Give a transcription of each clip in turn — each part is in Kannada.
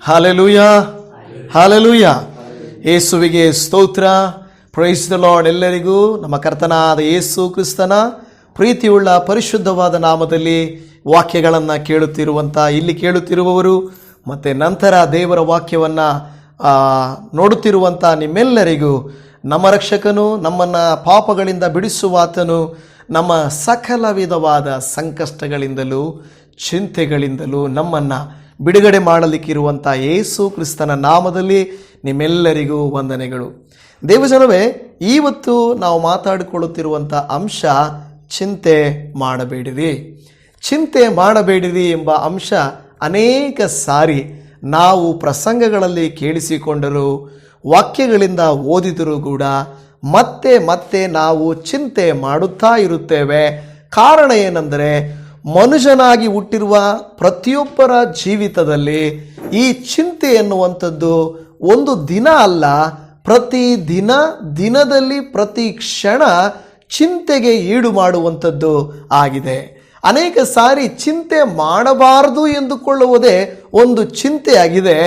Hallelujah, hallelujah. ಯೇಸುವಿಗೆ ಸ್ತೋತ್ರ. Praise the lord. ಎಲ್ಲರಿಗೂ ನಮ್ಮ ಕರ್ತನಾದ ಯೇಸು ಕ್ರಿಸ್ತನ ಪ್ರೀತಿಯುಳ್ಳ ಪರಿಶುದ್ಧವಾದ ನಾಮದಲ್ಲಿ ವಾಕ್ಯಗಳನ್ನು ಇಲ್ಲಿ ಕೇಳುತ್ತಿರುವವರು ಮತ್ತು ನಂತರ ದೇವರ ವಾಕ್ಯವನ್ನು ನೋಡುತ್ತಿರುವಂಥ ನಿಮ್ಮೆಲ್ಲರಿಗೂ ನಮ್ಮ ರಕ್ಷಕನು, ನಮ್ಮನ್ನು ಪಾಪಗಳಿಂದ ಬಿಡಿಸುವಾತನು, ನಮ್ಮ ಸಕಲ ವಿಧವಾದ ಸಂಕಷ್ಟಗಳಿಂದಲೂ ಚಿಂತೆಗಳಿಂದಲೂ ನಮ್ಮನ್ನು ಬಿಡುಗಡೆ ಮಾಡಲಿಕ್ಕಿರುವಂಥ ಯೇಸು ಕ್ರಿಸ್ತನ ನಾಮದಲ್ಲಿ ನಿಮ್ಮೆಲ್ಲರಿಗೂ ವಂದನೆಗಳು. ದೇವಜನವೇ, ಇವತ್ತು ನಾವು ಮಾತಾಡಿಕೊಳ್ಳುತ್ತಿರುವಂಥ ಅಂಶ ಚಿಂತೆ ಮಾಡಬೇಡಿರಿ. ಚಿಂತೆ ಮಾಡಬೇಡಿರಿ ಎಂಬ ಅಂಶ ಅನೇಕ ಸಾರಿ ನಾವು ಪ್ರಸಂಗಗಳಲ್ಲಿ ಕೇಳಿಸಿಕೊಂಡರೂ, ವಾಕ್ಯಗಳಿಂದ ಓದಿದರೂ ಕೂಡ ಮತ್ತೆ ಮತ್ತೆ ನಾವು ಚಿಂತೆ ಮಾಡುತ್ತಾ ಇರುತ್ತೇವೆ. ಕಾರಣ ಏನೆಂದರೆ, ಮನುಷ್ಯನಾಗಿ ಹುಟ್ಟಿರುವ ಪ್ರತಿಯೊಬ್ಬರ ಜೀವಿತದಲ್ಲಿ ಈ ಚಿಂತೆ ಎನ್ನುವಂಥದ್ದು ಒಂದು ದಿನ ಅಲ್ಲ, ಪ್ರತಿ ದಿನದಲ್ಲಿ ಪ್ರತಿ ಕ್ಷಣ ಚಿಂತೆಗೆ ಈಡು ಮಾಡುವಂಥದ್ದು ಆಗಿದೆ. ಅನೇಕ ಸಾರಿ ಚಿಂತೆ ಮಾಡಬಾರದು ಎಂದುಕೊಳ್ಳುವುದೇ ಒಂದು ಚಿಂತೆಯಾಗಿದೆ.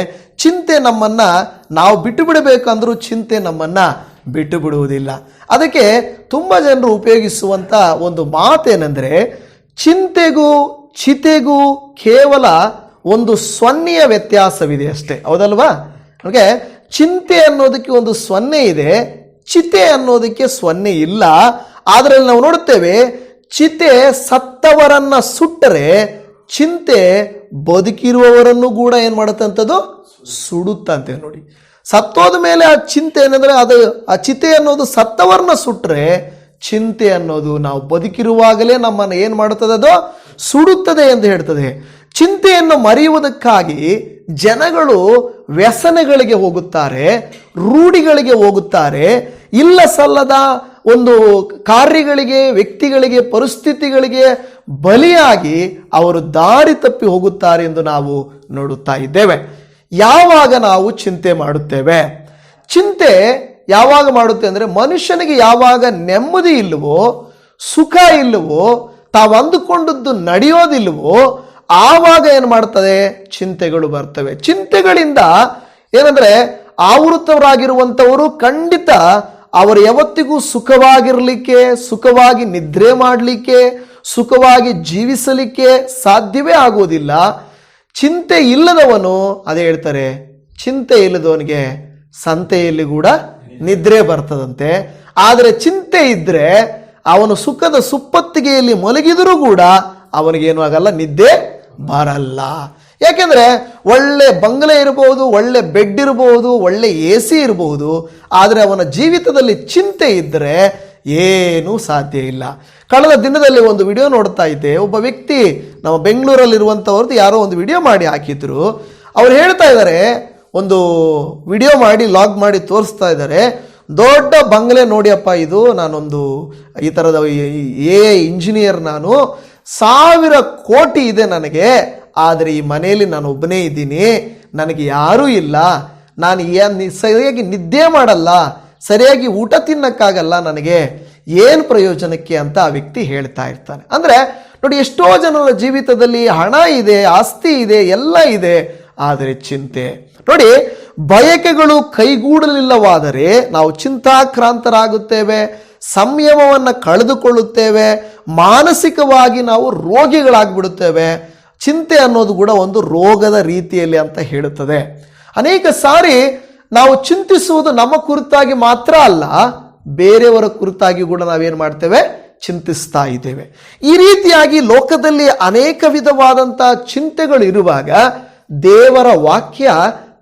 ಚಿಂತೆ ನಮ್ಮನ್ನು ನಾವು ಬಿಟ್ಟು ಬಿಡಬೇಕಂದ್ರೂ ಚಿಂತೆ ನಮ್ಮನ್ನು ಬಿಟ್ಟು ಬಿಡುವುದಿಲ್ಲ. ಅದಕ್ಕೆ ತುಂಬ ಜನರು ಉಪಯೋಗಿಸುವಂಥ ಒಂದು ಮಾತೇನೆಂದರೆ, ಚಿಂತೆಗೂ ಚಿತೆಗೂ ಕೇವಲ ಒಂದು ಸೊನ್ನೆಯ ವ್ಯತ್ಯಾಸವಿದೆ ಅಷ್ಟೇ. ಹೌದಲ್ವಾ? ಓಕೆ, ಚಿಂತೆ ಅನ್ನೋದಕ್ಕೆ ಒಂದು ಸೊನ್ನೆ ಇದೆ, ಚಿತೆ ಅನ್ನೋದಕ್ಕೆ ಸೊನ್ನೆ ಇಲ್ಲ. ಅದರಲ್ಲಿ ನಾವು ನೋಡುತ್ತೇವೆ, ಚಿತೆ ಸತ್ತವರನ್ನ ಸುಟ್ಟರೆ ಚಿಂತೆ ಬದುಕಿರುವವರನ್ನು ಕೂಡ ಏನು ಮಾಡುತ್ತಂಥದ್ದು, ಸುಡುತ್ತಂತೆ. ನೋಡಿ, ಸತ್ತೋದ ಮೇಲೆ ಆ ಚಿಂತೆ ಏನಂದ್ರೆ, ಆ ಚಿತೆ ಅನ್ನೋದು ಸತ್ತವರನ್ನ ಸುಟ್ಟರೆ, ಚಿಂತೆ ಅನ್ನೋದು ನಾವು ಬದುಕಿರುವಾಗಲೇ ನಮ್ಮನ್ನು ಏನು ಮಾಡುತ್ತದೆ, ಅದು ಸುಡುತ್ತದೆ ಎಂದು ಹೇಳ್ತದೆ. ಚಿಂತೆಯನ್ನು ಮರೆಯುವುದಕ್ಕಾಗಿ ಜನಗಳು ವ್ಯಸನಗಳಿಗೆ ಹೋಗುತ್ತಾರೆ, ರೂಢಿಗಳಿಗೆ ಹೋಗುತ್ತಾರೆ, ಇಲ್ಲ ಸಲ್ಲದ ಒಂದು ಕಾರ್ಯಗಳಿಗೆ, ವ್ಯಕ್ತಿಗಳಿಗೆ, ಪರಿಸ್ಥಿತಿಗಳಿಗೆ ಬಲಿಯಾಗಿ ಅವರು ದಾರಿ ತಪ್ಪಿ ಹೋಗುತ್ತಾರೆ ಎಂದು ನಾವು ನೋಡುತ್ತಾ ಇದ್ದೇವೆ. ಯಾವಾಗ ನಾವು ಚಿಂತೆ ಮಾಡುತ್ತೇವೆ, ಚಿಂತೆ ಯಾವಾಗ ಮಾಡುತ್ತೆ ಅಂದರೆ, ಮನುಷ್ಯನಿಗೆ ಯಾವಾಗ ನೆಮ್ಮದಿ ಇಲ್ಲವೋ, ಸುಖ ಇಲ್ಲವೋ, ತಾವು ಅಂದುಕೊಂಡದ್ದು ನಡೆಯೋದಿಲ್ಲವೋ, ಆವಾಗ ಏನು ಮಾಡ್ತದೆ, ಚಿಂತೆಗಳು ಬರ್ತವೆ. ಚಿಂತೆಗಳಿಂದ ಏನಂದ್ರೆ, ಆವೃತರಾಗಿರುವಂಥವರು ಖಂಡಿತ ಅವರು ಯಾವತ್ತಿಗೂ ಸುಖವಾಗಿರಲಿಕ್ಕೆ, ಸುಖವಾಗಿ ನಿದ್ರೆ ಮಾಡಲಿಕ್ಕೆ, ಸುಖವಾಗಿ ಜೀವಿಸಲಿಕ್ಕೆ ಸಾಧ್ಯವೇ ಆಗುವುದಿಲ್ಲ. ಚಿಂತೆ ಇಲ್ಲದವನು, ಅದೇ ಹೇಳ್ತಾರೆ, ಚಿಂತೆ ಇಲ್ಲದವನಿಗೆ ಸಂತೆಯಲ್ಲಿ ಕೂಡ ನಿದ್ರೆ ಬರ್ತದಂತೆ. ಆದರೆ ಚಿಂತೆ ಇದ್ರೆ ಅವನು ಸುಖದ ಸುಪ್ಪತ್ತಿಗೆಯಲ್ಲಿ ಮಲಗಿದರೂ ಕೂಡ ಅವನಿಗೇನು ಆಗಲ್ಲ, ನಿದ್ದೆ ಬರಲ್ಲ. ಯಾಕೆಂದ್ರೆ ಒಳ್ಳೆ ಬಂಗಲೆ ಇರಬಹುದು, ಒಳ್ಳೆ ಬೆಡ್ ಇರಬಹುದು, ಒಳ್ಳೆ AC ಇರಬಹುದು, ಆದರೆ ಅವನ ಜೀವಿತದಲ್ಲಿ ಚಿಂತೆ ಇದ್ದರೆ ಏನೂ ಸಾಧ್ಯ ಇಲ್ಲ. ಕಳೆದ ದಿನದಲ್ಲಿ ಒಂದು ವಿಡಿಯೋ ನೋಡ್ತಾ ಇದ್ದೆ. ಒಬ್ಬ ವ್ಯಕ್ತಿ ನಮ್ಮ ಬೆಂಗಳೂರಲ್ಲಿರುವಂಥವ್ರದ್ದು ಯಾರೋ ಒಂದು ವಿಡಿಯೋ ಮಾಡಿ ಹಾಕಿದ್ರು. ಅವ್ರು ಹೇಳ್ತಾ ಇದ್ದಾರೆ, ಒಂದು ವಿಡಿಯೋ ಮಾಡಿ ಲಾಗ್ ಮಾಡಿ ತೋರಿಸ್ತಾ ಇದ್ದಾರೆ, ದೊಡ್ಡ ಬಂಗಲೆ ನೋಡಿಯಪ್ಪ ಇದು, ನಾನೊಂದು ಈ ಥರದ ಇಂಜಿನಿಯರ್, ನಾನು 1000 ಕೋಟಿ ಇದೆ ನನಗೆ, ಆದರೆ ಈ ಮನೆಯಲ್ಲಿ ನಾನು ಒಬ್ಬನೇ ಇದ್ದೀನಿ, ನನಗೆ ಯಾರೂ ಇಲ್ಲ, ನಾನು ಸರಿಯಾಗಿ ನಿದ್ದೆ ಮಾಡಲ್ಲ, ಸರಿಯಾಗಿ ಊಟ ತಿನ್ನಕ್ಕಾಗಲ್ಲ, ನನಗೆ ಏನು ಪ್ರಯೋಜನಕ್ಕೆ ಅಂತ ಆ ವ್ಯಕ್ತಿ ಹೇಳ್ತಾ ಇರ್ತಾನೆ. ಅಂದರೆ ನೋಡಿ, ಎಷ್ಟೋ ಜನರ ಜೀವಿತದಲ್ಲಿ ಹಣ ಇದೆ, ಆಸ್ತಿ ಇದೆ, ಎಲ್ಲ ಇದೆ, ಆದರೆ ಚಿಂತೆ. ನೋಡಿ, ಬಯಕೆಗಳು ಕೈಗೂಡಲಿಲ್ಲವಾದರೆ ನಾವು ಚಿಂತಾಕ್ರಾಂತರಾಗುತ್ತೇವೆ, ಸಂಯಮವನ್ನು ಕಳೆದುಕೊಳ್ಳುತ್ತೇವೆ, ಮಾನಸಿಕವಾಗಿ ನಾವು ರೋಗಿಗಳಾಗ್ಬಿಡುತ್ತೇವೆ. ಚಿಂತೆ ಅನ್ನೋದು ಕೂಡ ಒಂದು ರೋಗದ ರೀತಿಯಲ್ಲಿ ಅಂತ ಹೇಳುತ್ತದೆ. ಅನೇಕ ಸಾರಿ ನಾವು ಚಿಂತಿಸುವುದು ನಮ್ಮ ಕುರಿತಾಗಿ ಮಾತ್ರ ಅಲ್ಲ, ಬೇರೆಯವರ ಕುರಿತಾಗಿ ಕೂಡ ನಾವೇನು ಮಾಡ್ತೇವೆ, ಚಿಂತಿಸ್ತಾ ಇದ್ದೇವೆ. ಈ ರೀತಿಯಾಗಿ ಲೋಕದಲ್ಲಿ ಅನೇಕ ವಿಧವಾದಂಥ ಚಿಂತೆಗಳು ಇರುವಾಗ ದೇವರ ವಾಕ್ಯ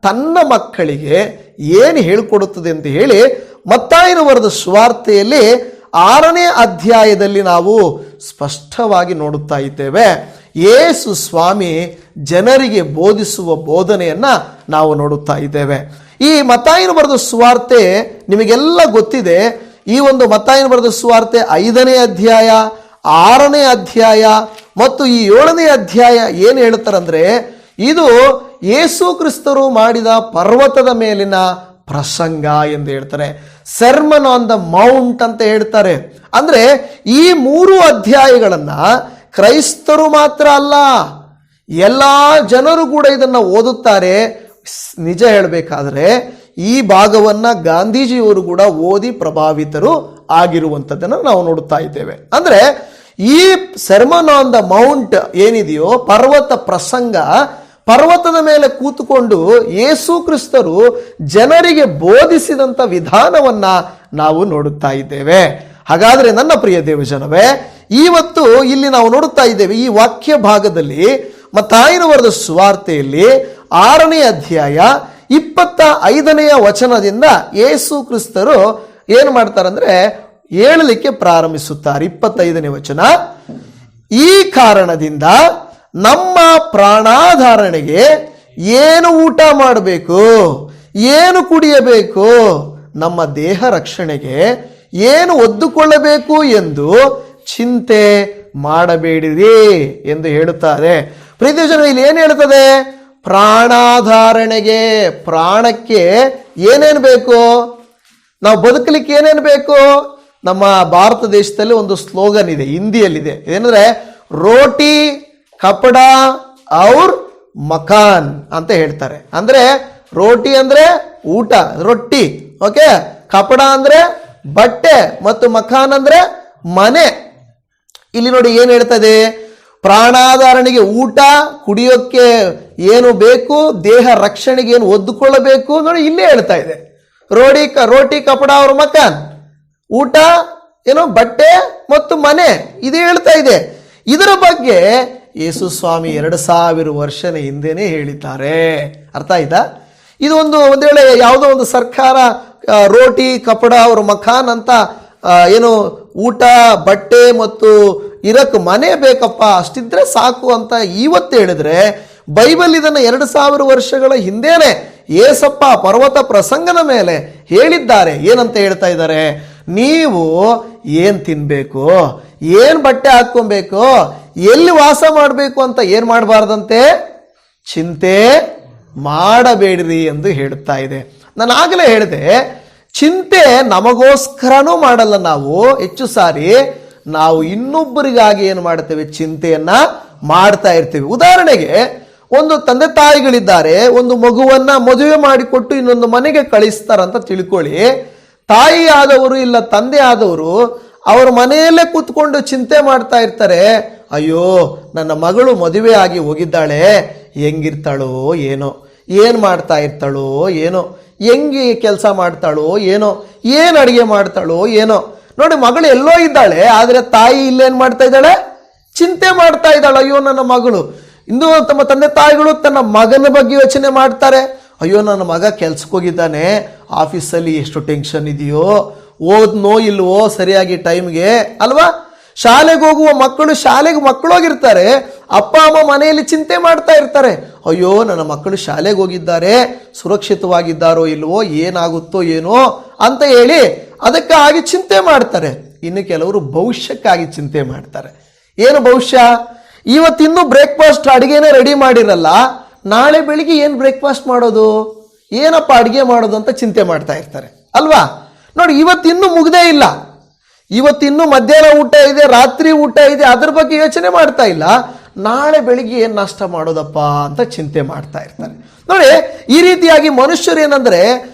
ತನ್ನ ಮಕ್ಕಳಿಗೆ ಏನು ಹೇಳಿಕೊಡುತ್ತದೆ ಅಂತ ಹೇಳಿ ಮತ್ತಾಯನ ಬರೆದ ಸುವಾರ್ತೆಯಲ್ಲಿ 6ನೇ ಅಧ್ಯಾಯದಲ್ಲಿ ನಾವು ಸ್ಪಷ್ಟವಾಗಿ ನೋಡುತ್ತಾ ಇದ್ದೇವೆ. ಯೇಸು ಸ್ವಾಮಿ ಜನರಿಗೆ ಬೋಧಿಸುವ ಬೋಧನೆಯನ್ನ ನಾವು ನೋಡುತ್ತಾ ಇದ್ದೇವೆ. ಈ ಮತ್ತಾಯನ ಬರೆದ ಸುವಾರ್ತೆ ನಿಮಗೆಲ್ಲ ಗೊತ್ತಿದೆ. ಈ ಒಂದು ಮತ್ತಾಯನ ಬರೆದ ಸುವಾರ್ತೆ 5ನೇ ಅಧ್ಯಾಯ, 6ನೇ ಅಧ್ಯಾಯ ಮತ್ತು ಈ 7ನೇ ಅಧ್ಯಾಯ ಏನು ಹೇಳ್ತಾರಂದ್ರೆ, ಇದು ಯೇಸು ಕ್ರಿಸ್ತರು ಮಾಡಿದ ಪರ್ವತದ ಮೇಲಿನ ಪ್ರಸಂಗ ಎಂದು ಹೇಳ್ತಾರೆ. ಸರ್ಮನ್ ಆನ್ ದ ಮೌಂಟ್ ಅಂತ ಹೇಳ್ತಾರೆ. ಅಂದ್ರೆ ಈ 3 ಅಧ್ಯಾಯಗಳನ್ನ ಕ್ರೈಸ್ತರು ಮಾತ್ರ ಅಲ್ಲ, ಎಲ್ಲ ಜನರು ಕೂಡ ಇದನ್ನು ಓದುತ್ತಾರೆ. ನಿಜ ಹೇಳಬೇಕಾದ್ರೆ ಈ ಭಾಗವನ್ನ ಗಾಂಧೀಜಿಯವರು ಕೂಡ ಓದಿ ಪ್ರಭಾವಿತರು ಆಗಿರುವಂಥದ್ದನ್ನು ನಾವು ನೋಡುತ್ತಾ ಇದ್ದೇವೆ. ಅಂದ್ರೆ ಈ ಸರ್ಮನ್ ಆನ್ ದ ಮೌಂಟ್ ಏನಿದೆಯೋ, ಪರ್ವತ ಪ್ರಸಂಗ, ಪರ್ವತದ ಮೇಲೆ ಕೂತುಕೊಂಡು ಯೇಸು ಕ್ರಿಸ್ತರು ಜನರಿಗೆ ಬೋಧಿಸಿದಂಥ ವಿಧಾನವನ್ನ ನಾವು ನೋಡುತ್ತಾ ಇದ್ದೇವೆ. ಹಾಗಾದ್ರೆ ನನ್ನ ಪ್ರಿಯ ದೇವಜನವೇ, ಇವತ್ತು ಇಲ್ಲಿ ನಾವು ನೋಡುತ್ತಾ ಇದ್ದೇವೆ ಈ ವಾಕ್ಯ ಭಾಗದಲ್ಲಿ ಮತ್ತಾಯನ ಬರೆದ ಸುವಾರ್ತೆಯಲ್ಲಿ 6ನೇ ಅಧ್ಯಾಯ 25ನೇ ವಚನದಿಂದ ಯೇಸು ಕ್ರಿಸ್ತರು ಏನು ಮಾಡ್ತಾರಂದ್ರೆ ಹೇಳಲಿಕ್ಕೆ ಪ್ರಾರಂಭಿಸುತ್ತಾರೆ. 25ನೇ ವಚನ, ಈ ಕಾರಣದಿಂದ ನಮ್ಮ ಪ್ರಾಣಾಧಾರಣೆಗೆ ಏನು ಊಟ ಮಾಡಬೇಕು, ಏನು ಕುಡಿಯಬೇಕು, ನಮ್ಮ ದೇಹ ರಕ್ಷಣೆಗೆ ಏನು ಒದ್ದುಕೊಳ್ಳಬೇಕು ಎಂದು ಚಿಂತೆ ಮಾಡಬೇಡಿರಿ ಎಂದು ಹೇಳುತ್ತಾರೆ. ಪ್ರೀತಿಯ ಜನ, ಇಲ್ಲಿ ಏನು ಹೇಳ್ತದೆ? ಪ್ರಾಣಾಧಾರಣೆಗೆ, ಪ್ರಾಣಕ್ಕೆ ಏನೇನು ಬೇಕು, ನಾವು ಬದುಕಲಿಕ್ಕೆ ಏನೇನು ಬೇಕು? ನಮ್ಮ ಭಾರತ ದೇಶದಲ್ಲಿ ಒಂದು ಸ್ಲೋಗನ್ ಇದೆ, ಹಿಂದಿಯಲ್ಲಿದೆ, ಏನಂದ್ರೆ ರೋಟಿ ಕಪಡ ಔರ್ ಮಕಾನ್ ಅಂತ ಹೇಳ್ತಾರೆ. ಅಂದ್ರೆ ರೋಟಿ ಅಂದ್ರೆ ಊಟ, ರೊಟ್ಟಿ, ಓಕೆ, ಕಪಡ ಅಂದ್ರೆ ಬಟ್ಟೆ, ಮತ್ತು ಮಕಾನ್ ಅಂದ್ರೆ ಮನೆ. ಇಲ್ಲಿ ನೋಡಿ ಏನು ಹೇಳ್ತದೆ, ಪ್ರಾಣಾಧಾರಣೆಗೆ ಊಟ, ಕುಡಿಯೋಕ್ಕೆ ಏನು ಬೇಕು, ದೇಹ ರಕ್ಷಣೆಗೆ ಏನು ಒದ್ದುಕೊಳ್ಳಬೇಕು, ನೋಡಿ ಇಲ್ಲೇ ಹೇಳ್ತಾ ಇದೆ. ರೋಟಿ ಕಪಡ ಅವ್ರ ಮಕಾನ್, ಊಟ ಏನೋ ಬಟ್ಟೆ ಮತ್ತು ಮನೆ, ಇದೇ ಹೇಳ್ತಾ ಇದೆ. ಇದರ ಬಗ್ಗೆ ಯೇಸು ಸ್ವಾಮಿ 2000 ವರ್ಷದ ಹಿಂದೆನೇ ಹೇಳಿದ್ದಾರೆ. ಅರ್ಥ ಆಯ್ತಾ? ಇದು ಒಂದು ವೇಳೆ ಯಾವುದೋ ಒಂದು ಸರ್ಕಾರ ರೋಟಿ ಕಪಡ ಅವ್ರ ಮಕಾನ್ ಅಂತ ಏನು ಊಟ ಬಟ್ಟೆ ಮತ್ತು ಇರಕ್ಕೆ ಮನೆ ಬೇಕಪ್ಪ, ಅಷ್ಟಿದ್ರೆ ಸಾಕು ಅಂತ ಇವತ್ತು ಹೇಳಿದ್ರೆ, ಬೈಬಲ್ ಇದನ್ನು 2000 ವರ್ಷಗಳ ಹಿಂದೆನೆ ಏಸಪ್ಪ ಪರ್ವತ ಪ್ರಸಂಗದ ಮೇಲೆ ಹೇಳಿದ್ದಾರೆ. ಏನಂತ ಹೇಳ್ತಾ ಇದ್ದಾರೆ? ನೀವು ಏನ್ ತಿನ್ಬೇಕು, ಏನ್ ಬಟ್ಟೆ ಹಾಕೊಬೇಕು, ಎಲ್ಲಿ ವಾಸ ಮಾಡಬೇಕು ಅಂತ ಏನ್ ಮಾಡಬಾರ್ದಂತೆ, ಚಿಂತೆ ಮಾಡಬೇಡ್ರಿ ಎಂದು ಹೇಳುತ್ತಾ ಇದೆ. ನಾನು ಆಗಲೇ ಹೇಳಿದೆ, ಚಿಂತೆ ನಮಗೋಸ್ಕರನೂ ಮಾಡಲ್ಲ. ನಾವು ಹೆಚ್ಚು ಸಾರಿ ನಾವು ಇನ್ನೊಬ್ಬರಿಗಾಗಿ ಏನು ಮಾಡ್ತೇವೆ, ಚಿಂತೆಯನ್ನ ಮಾಡ್ತಾ ಇರ್ತೀವಿ. ಉದಾಹರಣೆಗೆ, ಒಂದು ತಂದೆ ತಾಯಿಗಳಿದ್ದಾರೆ, ಒಂದು ಮಗುವನ್ನ ಮದುವೆ ಮಾಡಿಕೊಟ್ಟು ಇನ್ನೊಂದು ಮನೆಗೆ ಕಳಿಸ್ತಾರಂತ ತಿಳ್ಕೊಳ್ಳಿ. ತಾಯಿ ಆದವರು ಇಲ್ಲ ತಂದೆ ಆದವರು ಅವರ ಮನೆಯಲ್ಲೇ ಕೂತ್ಕೊಂಡು ಚಿಂತೆ ಮಾಡ್ತಾ ಇರ್ತಾರೆ. ಅಯ್ಯೋ, ನನ್ನ ಮಗಳು ಮದುವೆ ಆಗಿ ಹೋಗಿದ್ದಾಳೆ, ಹೆಂಗಿರ್ತಾಳೋ ಏನೋ, ಏನ್ ಮಾಡ್ತಾ ಇರ್ತಾಳೋ ಏನೋ, ಹೆಂಗೆ ಕೆಲಸ ಮಾಡ್ತಾಳೋ ಏನೋ, ಏನ್ ಅಡಿಗೆ ಮಾಡ್ತಾಳೋ ಏನೋ. ನೋಡಿ, ಮಗಳು ಎಲ್ಲೋ ಇದ್ದಾಳೆ, ಆದ್ರೆ ತಾಯಿ ಇಲ್ಲೇನ್ ಮಾಡ್ತಾ ಇದ್ದಾಳೆ, ಚಿಂತೆ ಮಾಡ್ತಾ ಇದ್ದಾಳೆ. ಅಯ್ಯೋ, ನನ್ನ ಮಗಳು. ಇಂದು ತಮ್ಮ ತಂದೆ ತಾಯಿಗಳು ತನ್ನ ಮಗನ ಬಗ್ಗೆ ಯೋಚನೆ ಮಾಡ್ತಾರೆ. ಅಯ್ಯೋ, ನನ್ನ ಮಗ ಕೆಲ್ಸಕ್ಕೆ ಹೋಗಿದ್ದಾನೆ, ಆಫೀಸಲ್ಲಿ ಎಷ್ಟು ಟೆನ್ಷನ್ ಇದೆಯೋ, ಓದ್ನೋ ಇಲ್ವೋ ಸರಿಯಾಗಿ ಟೈಮ್ಗೆ, ಅಲ್ವಾ? ಶಾಲೆಗೆ ಹೋಗುವ ಮಕ್ಕಳು ಶಾಲೆಗೆ ಮಕ್ಕಳೋಗಿರ್ತಾರೆ, ಅಪ್ಪ ಅಮ್ಮ ಮನೆಯಲ್ಲಿ ಚಿಂತೆ ಮಾಡ್ತಾ ಇರ್ತಾರೆ. ಅಯ್ಯೋ, ನನ್ನ ಮಕ್ಕಳು ಶಾಲೆಗೆ ಹೋಗಿದ್ದಾರೆ, ಸುರಕ್ಷಿತವಾಗಿದ್ದಾರೋ ಇಲ್ವೋ, ಏನಾಗುತ್ತೋ ಏನೋ ಅಂತ ಹೇಳಿ ಅದಕ್ಕಾಗಿ ಚಿಂತೆ ಮಾಡ್ತಾರೆ. ಇನ್ನು ಕೆಲವರು ಭವಿಷ್ಯಕ್ಕಾಗಿ ಚಿಂತೆ ಮಾಡ್ತಾರೆ. ಏನು ಭವಿಷ್ಯ? ಇವತ್ತಿನ್ನೂ ಬ್ರೇಕ್ಫಾಸ್ಟ್ ಅಡಿಗೆನೇ ರೆಡಿ ಮಾಡಿರಲ್ಲ, ನಾಳೆ ಬೆಳಿಗ್ಗೆ ಏನು ಬ್ರೇಕ್ಫಾಸ್ಟ್ ಮಾಡೋದು, ಏನಪ್ಪ ಅಡಿಗೆ ಮಾಡೋದು ಅಂತ ಚಿಂತೆ ಮಾಡ್ತಾ ಇರ್ತಾರೆ, ಅಲ್ವಾ? ನೋಡಿ, ಇವತ್ತಿನ್ನೂ ಮುಗ್ದೇ ಇಲ್ಲ, ಇವತ್ತಿನ್ನೂ ಮಧ್ಯಾಹ್ನ ಊಟ ಇದೆ, ರಾತ್ರಿ ಊಟ ಇದೆ, ಅದ್ರ ಬಗ್ಗೆ ಯೋಚನೆ ಮಾಡ್ತಾ ಇಲ್ಲ. ನಾಳೆ ಬೆಳಿಗ್ಗೆ ಏನು ನಾಷ್ಟ ಮಾಡೋದಪ್ಪ ಅಂತ ಚಿಂತೆ ಮಾಡ್ತಾ ಇರ್ತಾರೆ. ನೋಡಿ, ಈ ರೀತಿಯಾಗಿ ಮನುಷ್ಯರು ಏನಂದ್ರೆ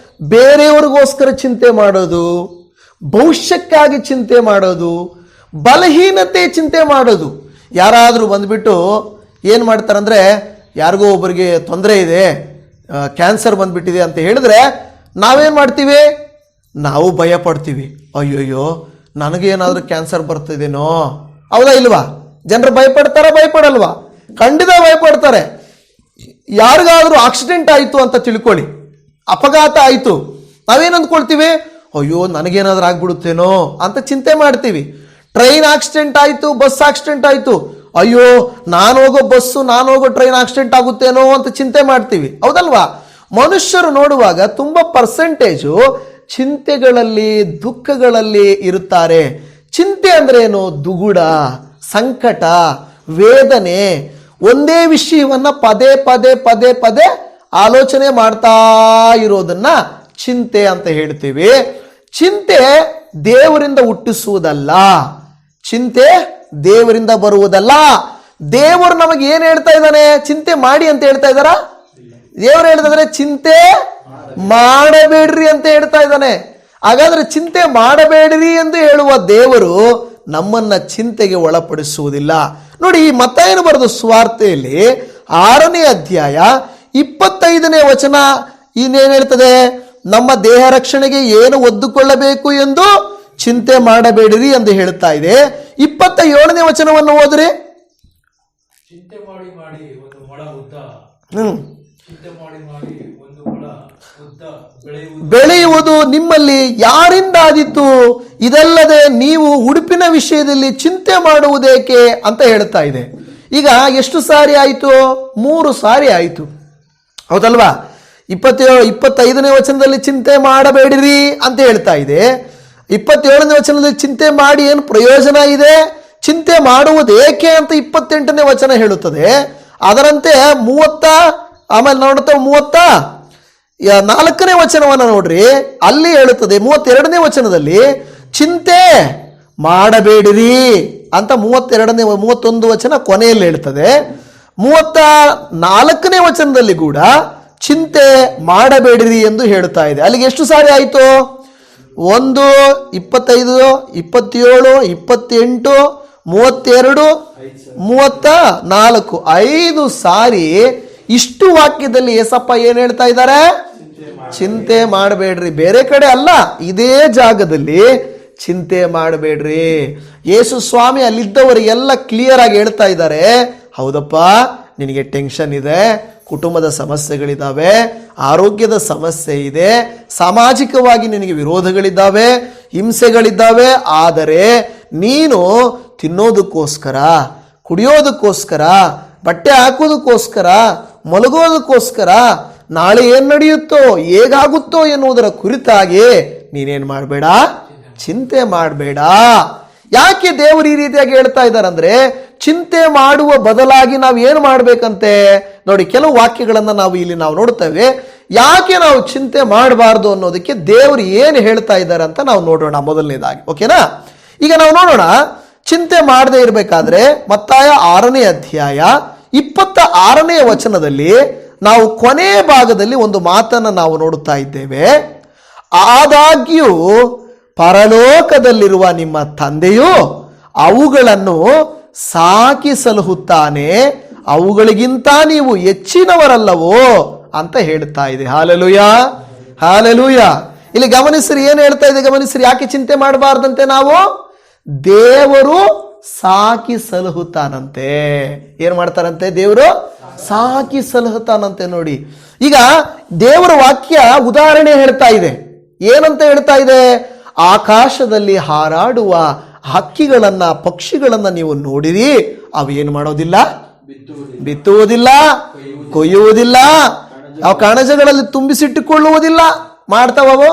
ಬೇರೆಯವ್ರಿಗೋಸ್ಕರ ಚಿಂತೆ ಮಾಡೋದು, ಭವಿಷ್ಯಕ್ಕಾಗಿ ಚಿಂತೆ ಮಾಡೋದು, ಬಲಹೀನತೆ ಚಿಂತೆ ಮಾಡೋದು. ಯಾರಾದರೂ ಬಂದ್ಬಿಟ್ಟು ಏನು ಮಾಡ್ತಾರಂದ್ರೆ, ಯಾರಿಗೋ ಒಬ್ಬರಿಗೆ ತೊಂದರೆ ಇದೆ, ಕ್ಯಾನ್ಸರ್ ಬಂದ್ಬಿಟ್ಟಿದೆ ಅಂತ ಹೇಳಿದ್ರೆ ನಾವೇನು ಮಾಡ್ತೀವಿ? ನಾವು ಭಯ ಪಡ್ತೀವಿ. ಅಯ್ಯೋಯ್ಯೋ, ನನಗೇನಾದ್ರೂ ಕ್ಯಾನ್ಸರ್ ಬರ್ತಿದೇನೋ, ಹೌದಾ ಇಲ್ವಾ? ಜನರು ಭಯಪಡ್ತಾರ ಭಯಪಡಲ್ವಾ? ಖಂಡಿತ ಭಯಪಡ್ತಾರೆ. ಯಾರಿಗಾದ್ರೂ ಆಕ್ಸಿಡೆಂಟ್ ಆಯಿತು ಅಂತ ತಿಳ್ಕೊಳ್ಳಿ, ಅಪಘಾತ ಆಯಿತು, ನಾವೇನು ಅಂದ್ಕೊಳ್ತೀವಿ? ಅಯ್ಯೋ, ನನಗೇನಾದ್ರೂ ಆಗ್ಬಿಡುತ್ತೇನೋ ಅಂತ ಚಿಂತೆ ಮಾಡ್ತೀವಿ. ಟ್ರೈನ್ ಆಕ್ಸಿಡೆಂಟ್ ಆಯಿತು, ಬಸ್ ಆಕ್ಸಿಡೆಂಟ್ ಆಯಿತು, ಅಯ್ಯೋ, ನಾನು ಹೋಗೋ ಬಸ್ಸು ನಾನು ಹೋಗೋ ಟ್ರೈನ್ ಆಕ್ಸಿಡೆಂಟ್ ಆಗುತ್ತೇನೋ ಅಂತ ಚಿಂತೆ ಮಾಡ್ತೀವಿ, ಹೌದಲ್ವಾ? ಮನುಷ್ಯರು ನೋಡುವಾಗ ತುಂಬಾ ಪರ್ಸೆಂಟೇಜು ಚಿಂತೆಗಳಲ್ಲಿ ದುಃಖಗಳಲ್ಲಿ ಇರುತ್ತಾರೆ. ಚಿಂತೆ ಅಂದ್ರೆ ಏನು? ದುಗುಡ, ಸಂಕಟ, ವೇದನೆ, ಒಂದೇ ವಿಷಯವನ್ನ ಪದೇ ಪದೇ ಪದೇ ಪದೇ ಆಲೋಚನೆ ಮಾಡ್ತಾ ಇರೋದನ್ನ ಚಿಂತೆ ಅಂತ ಹೇಳ್ತೀವಿ. ಚಿಂತೆ ದೇವರಿಂದ ಹುಟ್ಟಿಸುವುದಲ್ಲ, ಚಿಂತೆ ದೇವರಿಂದ ಬರುವುದಲ್ಲ. ದೇವರು ನಮಗೆ ಏನ್ ಹೇಳ್ತಾ ಇದ್ದಾನೆ? ಚಿಂತೆ ಮಾಡಿ ಅಂತ ಹೇಳ್ತಾ ಇದ್ದಾರಾ? ದೇವರು ಹೇಳಿದ್ರೆ ಚಿಂತೆ ಮಾಡಬೇಡ್ರಿ ಅಂತ ಹೇಳ್ತಾ ಇದ್ದಾನೆ. ಹಾಗಾದ್ರೆ ಚಿಂತೆ ಮಾಡಬೇಡ್ರಿ ಎಂದು ಹೇಳುವ ದೇವರು ನಮ್ಮನ್ನ ಚಿಂತೆಗೆ ಒಳಪಡಿಸುವುದಿಲ್ಲ. ನೋಡಿ, ಈ ಮತ್ತಾಯನು ಬರೆದ ಸುವಾರ್ತೆಯಲ್ಲಿ 6ನೇ ಅಧ್ಯಾಯ 25ನೇ ವಚನ ಇನ್ನೇನು ಹೇಳ್ತದೆ? ನಮ್ಮ ದೇಹ ರಕ್ಷಣೆಗೆ ಏನು ಒದ್ದುಕೊಳ್ಳಬೇಕು ಎಂದು ಚಿಂತೆ ಮಾಡಬೇಡಿರಿ ಎಂದು ಹೇಳ್ತಾ ಇದೆ. 27ನೇ ವಚನವನ್ನು ಓದ್ರಿ. ಚಿಂತೆ ಮಾಡಿ ಮಾಡಿ ಒಂದು ಮೊಳ ಉದ್ದ, ಚಿಂತೆ ಮಾಡಿ ಮಾಡಿ ಒಂದು ಮೊಳ ಉದ್ದ ಬೆಳೆಯುವುದು ನಿಮ್ಮಲ್ಲಿ ಯಾರಿಂದ ಆದೀತು? ಇದಲ್ಲದೆ ನೀವು ಉಡುಪಿನ ವಿಷಯದಲ್ಲಿ ಚಿಂತೆ ಮಾಡುವುದೇಕೆ ಅಂತ ಹೇಳ್ತಾ ಇದೆ. ಈಗ ಎಷ್ಟು ಸಾರಿ ಆಯಿತು? 3 ಸಾರಿ ಆಯಿತು, ಹೌದಲ್ವಾ? 25ನೇ ವಚನದಲ್ಲಿ ಚಿಂತೆ ಮಾಡಬೇಡಿರಿ ಅಂತ ಹೇಳ್ತಾ ಇದೆ. 27ನೇ ವಚನದಲ್ಲಿ ಚಿಂತೆ ಮಾಡಿ ಏನು ಪ್ರಯೋಜನ ಇದೆ, ಚಿಂತೆ ಮಾಡುವುದೇಕೆ ಅಂತ 28ನೇ ವಚನ ಹೇಳುತ್ತದೆ. ಅದರಂತೆ 30 ಆಮೇಲೆ ನೋಡ್ತಾ 34ನೇ ವಚನವನ್ನು ನೋಡ್ರಿ, ಅಲ್ಲಿ ಹೇಳುತ್ತದೆ 32ನೇ ವಚನದಲ್ಲಿ ಚಿಂತೆ ಮಾಡಬೇಡಿರಿ ಅಂತ 31 ವಚನ ಕೊನೆಯಲ್ಲಿ ಹೇಳ್ತದೆ. 34ನೇ ವಚನದಲ್ಲಿ ಕೂಡ ಚಿಂತೆ ಮಾಡಬೇಡಿರಿ ಎಂದು ಹೇಳ್ತಾ ಇದೆ. ಅಲ್ಲಿಗೆ ಎಷ್ಟು ಸಾರಿ ಆಯಿತು? 1, 25, 27, 28, 32, 34, 5 ಸಾರಿ ಇಷ್ಟು ವಾಕ್ಯದಲ್ಲಿ ಏಸಪ್ಪ ಏನ್ ಹೇಳ್ತಾ ಇದ್ದಾರೆ? ಚಿಂತೆ ಮಾಡಬೇಡ್ರಿ. ಬೇರೆ ಕಡೆ ಅಲ್ಲ, ಇದೇ ಜಾಗದಲ್ಲಿ ಚಿಂತೆ ಮಾಡಬೇಡ್ರಿ. ಯೇಸು ಸ್ವಾಮಿ ಅಲ್ಲಿದ್ದವರಿಗೆಲ್ಲ ಕ್ಲಿಯರ್ ಆಗಿ ಹೇಳ್ತಾ ಇದ್ದಾರೆ, ಹೌದಪ್ಪ, ನಿನಗೆ ಟೆನ್ಷನ್ ಇದೆ, ಕುಟುಂಬದ ಸಮಸ್ಯೆಗಳಿದ್ದಾವೆ, ಆರೋಗ್ಯದ ಸಮಸ್ಯೆ ಇದೆ, ಸಾಮಾಜಿಕವಾಗಿ ನಿನಗೆ ವಿರೋಧಗಳಿದ್ದಾವೆ, ಹಿಂಸೆಗಳಿದ್ದಾವೆ. ಆದರೆ ನೀನು ತಿನ್ನೋದಕ್ಕೋಸ್ಕರ, ಕುಡಿಯೋದಕ್ಕೋಸ್ಕರ, ಬಟ್ಟೆ ಹಾಕೋದಕ್ಕೋಸ್ಕರ, ಮಲಗೋದಕ್ಕೋಸ್ಕರ, ನಾಳೆ ಏನ್ ನಡೆಯುತ್ತೋ ಹೇಗಾಗುತ್ತೋ ಎನ್ನುವುದರ ಕುರಿತಾಗಿ ನೀನೇನ್ ಮಾಡಬೇಡ, ಚಿಂತೆ ಮಾಡಬೇಡ. ಯಾಕೆ ದೇವರು ಈ ರೀತಿಯಾಗಿ ಹೇಳ್ತಾ ಇದ್ದಾರೆ ಅಂದ್ರೆ, ಚಿಂತೆ ಮಾಡುವ ಬದಲಾಗಿ ನಾವು ಏನು ಮಾಡ್ಬೇಕಂತೆ ನೋಡಿ. ಕೆಲವು ವಾಕ್ಯಗಳನ್ನ ನಾವು ಇಲ್ಲಿ ನೋಡ್ತೇವೆ. ಯಾಕೆ ನಾವು ಚಿಂತೆ ಮಾಡಬಾರ್ದು ಅನ್ನೋದಕ್ಕೆ ದೇವರು ಏನು ಹೇಳ್ತಾ ಇದ್ದಾರೆ ಅಂತ ನಾವು ನೋಡೋಣ ಮೊದಲನೇದಾಗಿ. ಓಕೆನಾ? ಈಗ ನಾವು ನೋಡೋಣ. ಚಿಂತೆ ಮಾಡದೇ ಇರಬೇಕಾದ್ರೆ ಮತ್ತಾಯ 6ನೇ ಅಧ್ಯಾಯ 26ನೇ ವಚನದಲ್ಲಿ ನಾವು ಕೊನೆಯ ಭಾಗದಲ್ಲಿ ಒಂದು ಮಾತನ್ನ ನಾವು ನೋಡುತ್ತಾ ಇದ್ದೇವೆ. ಆದಾಗ್ಯೂ ಪರಲೋಕದಲ್ಲಿರುವ ನಿಮ್ಮ ತಂದೆಯು ಅವುಗಳನ್ನು ಸಾಕಿ ಸಲಹುತ್ತಾನೆ, ಅವುಗಳಿಗಿಂತ ನೀವು ಹೆಚ್ಚಿನವರಲ್ಲವೋ ಅಂತ ಹೇಳ್ತಾ ಇದೆ. Hallelujah, hallelujah. ಇಲ್ಲಿ ಗಮನಿಸ್ರಿ, ಏನು ಹೇಳ್ತಾ ಇದೆ ಗಮನಿಸ್ರಿ. ಯಾಕೆ ಚಿಂತೆ ಮಾಡಬಾರ್ದಂತೆ ನಾವು? ದೇವರು ಸಾಕಿ ಸಲಹುತ್ತಾನಂತೆ. ಏನ್ ಮಾಡ್ತಾರಂತೆ? ದೇವರು ಸಾಕಿ ಸಲಹುತ್ತಾನಂತೆ. ನೋಡಿ, ಈಗ ದೇವರ ವಾಕ್ಯ ಉದಾಹರಣೆ ಹೇಳ್ತಾ ಇದೆ. ಏನಂತ ಹೇಳ್ತಾ ಇದೆ? ಆಕಾಶದಲ್ಲಿ ಹಾರಾಡುವ ಹಕ್ಕಿಗಳನ್ನ, ಪಕ್ಷಿಗಳನ್ನ ನೀವು ನೋಡಿರಿ, ಅವು ಏನು ಮಾಡೋದಿಲ್ಲ, ಬಿತ್ತುವುದಿಲ್ಲ, ಕೊಯ್ಯುವುದಿಲ್ಲ, ಅವು ಕಣಜಗಳಲ್ಲಿ ತುಂಬಿಸಿಟ್ಟುಕೊಳ್ಳುವುದಿಲ್ಲ. ಮಾಡ್ತಾವವು.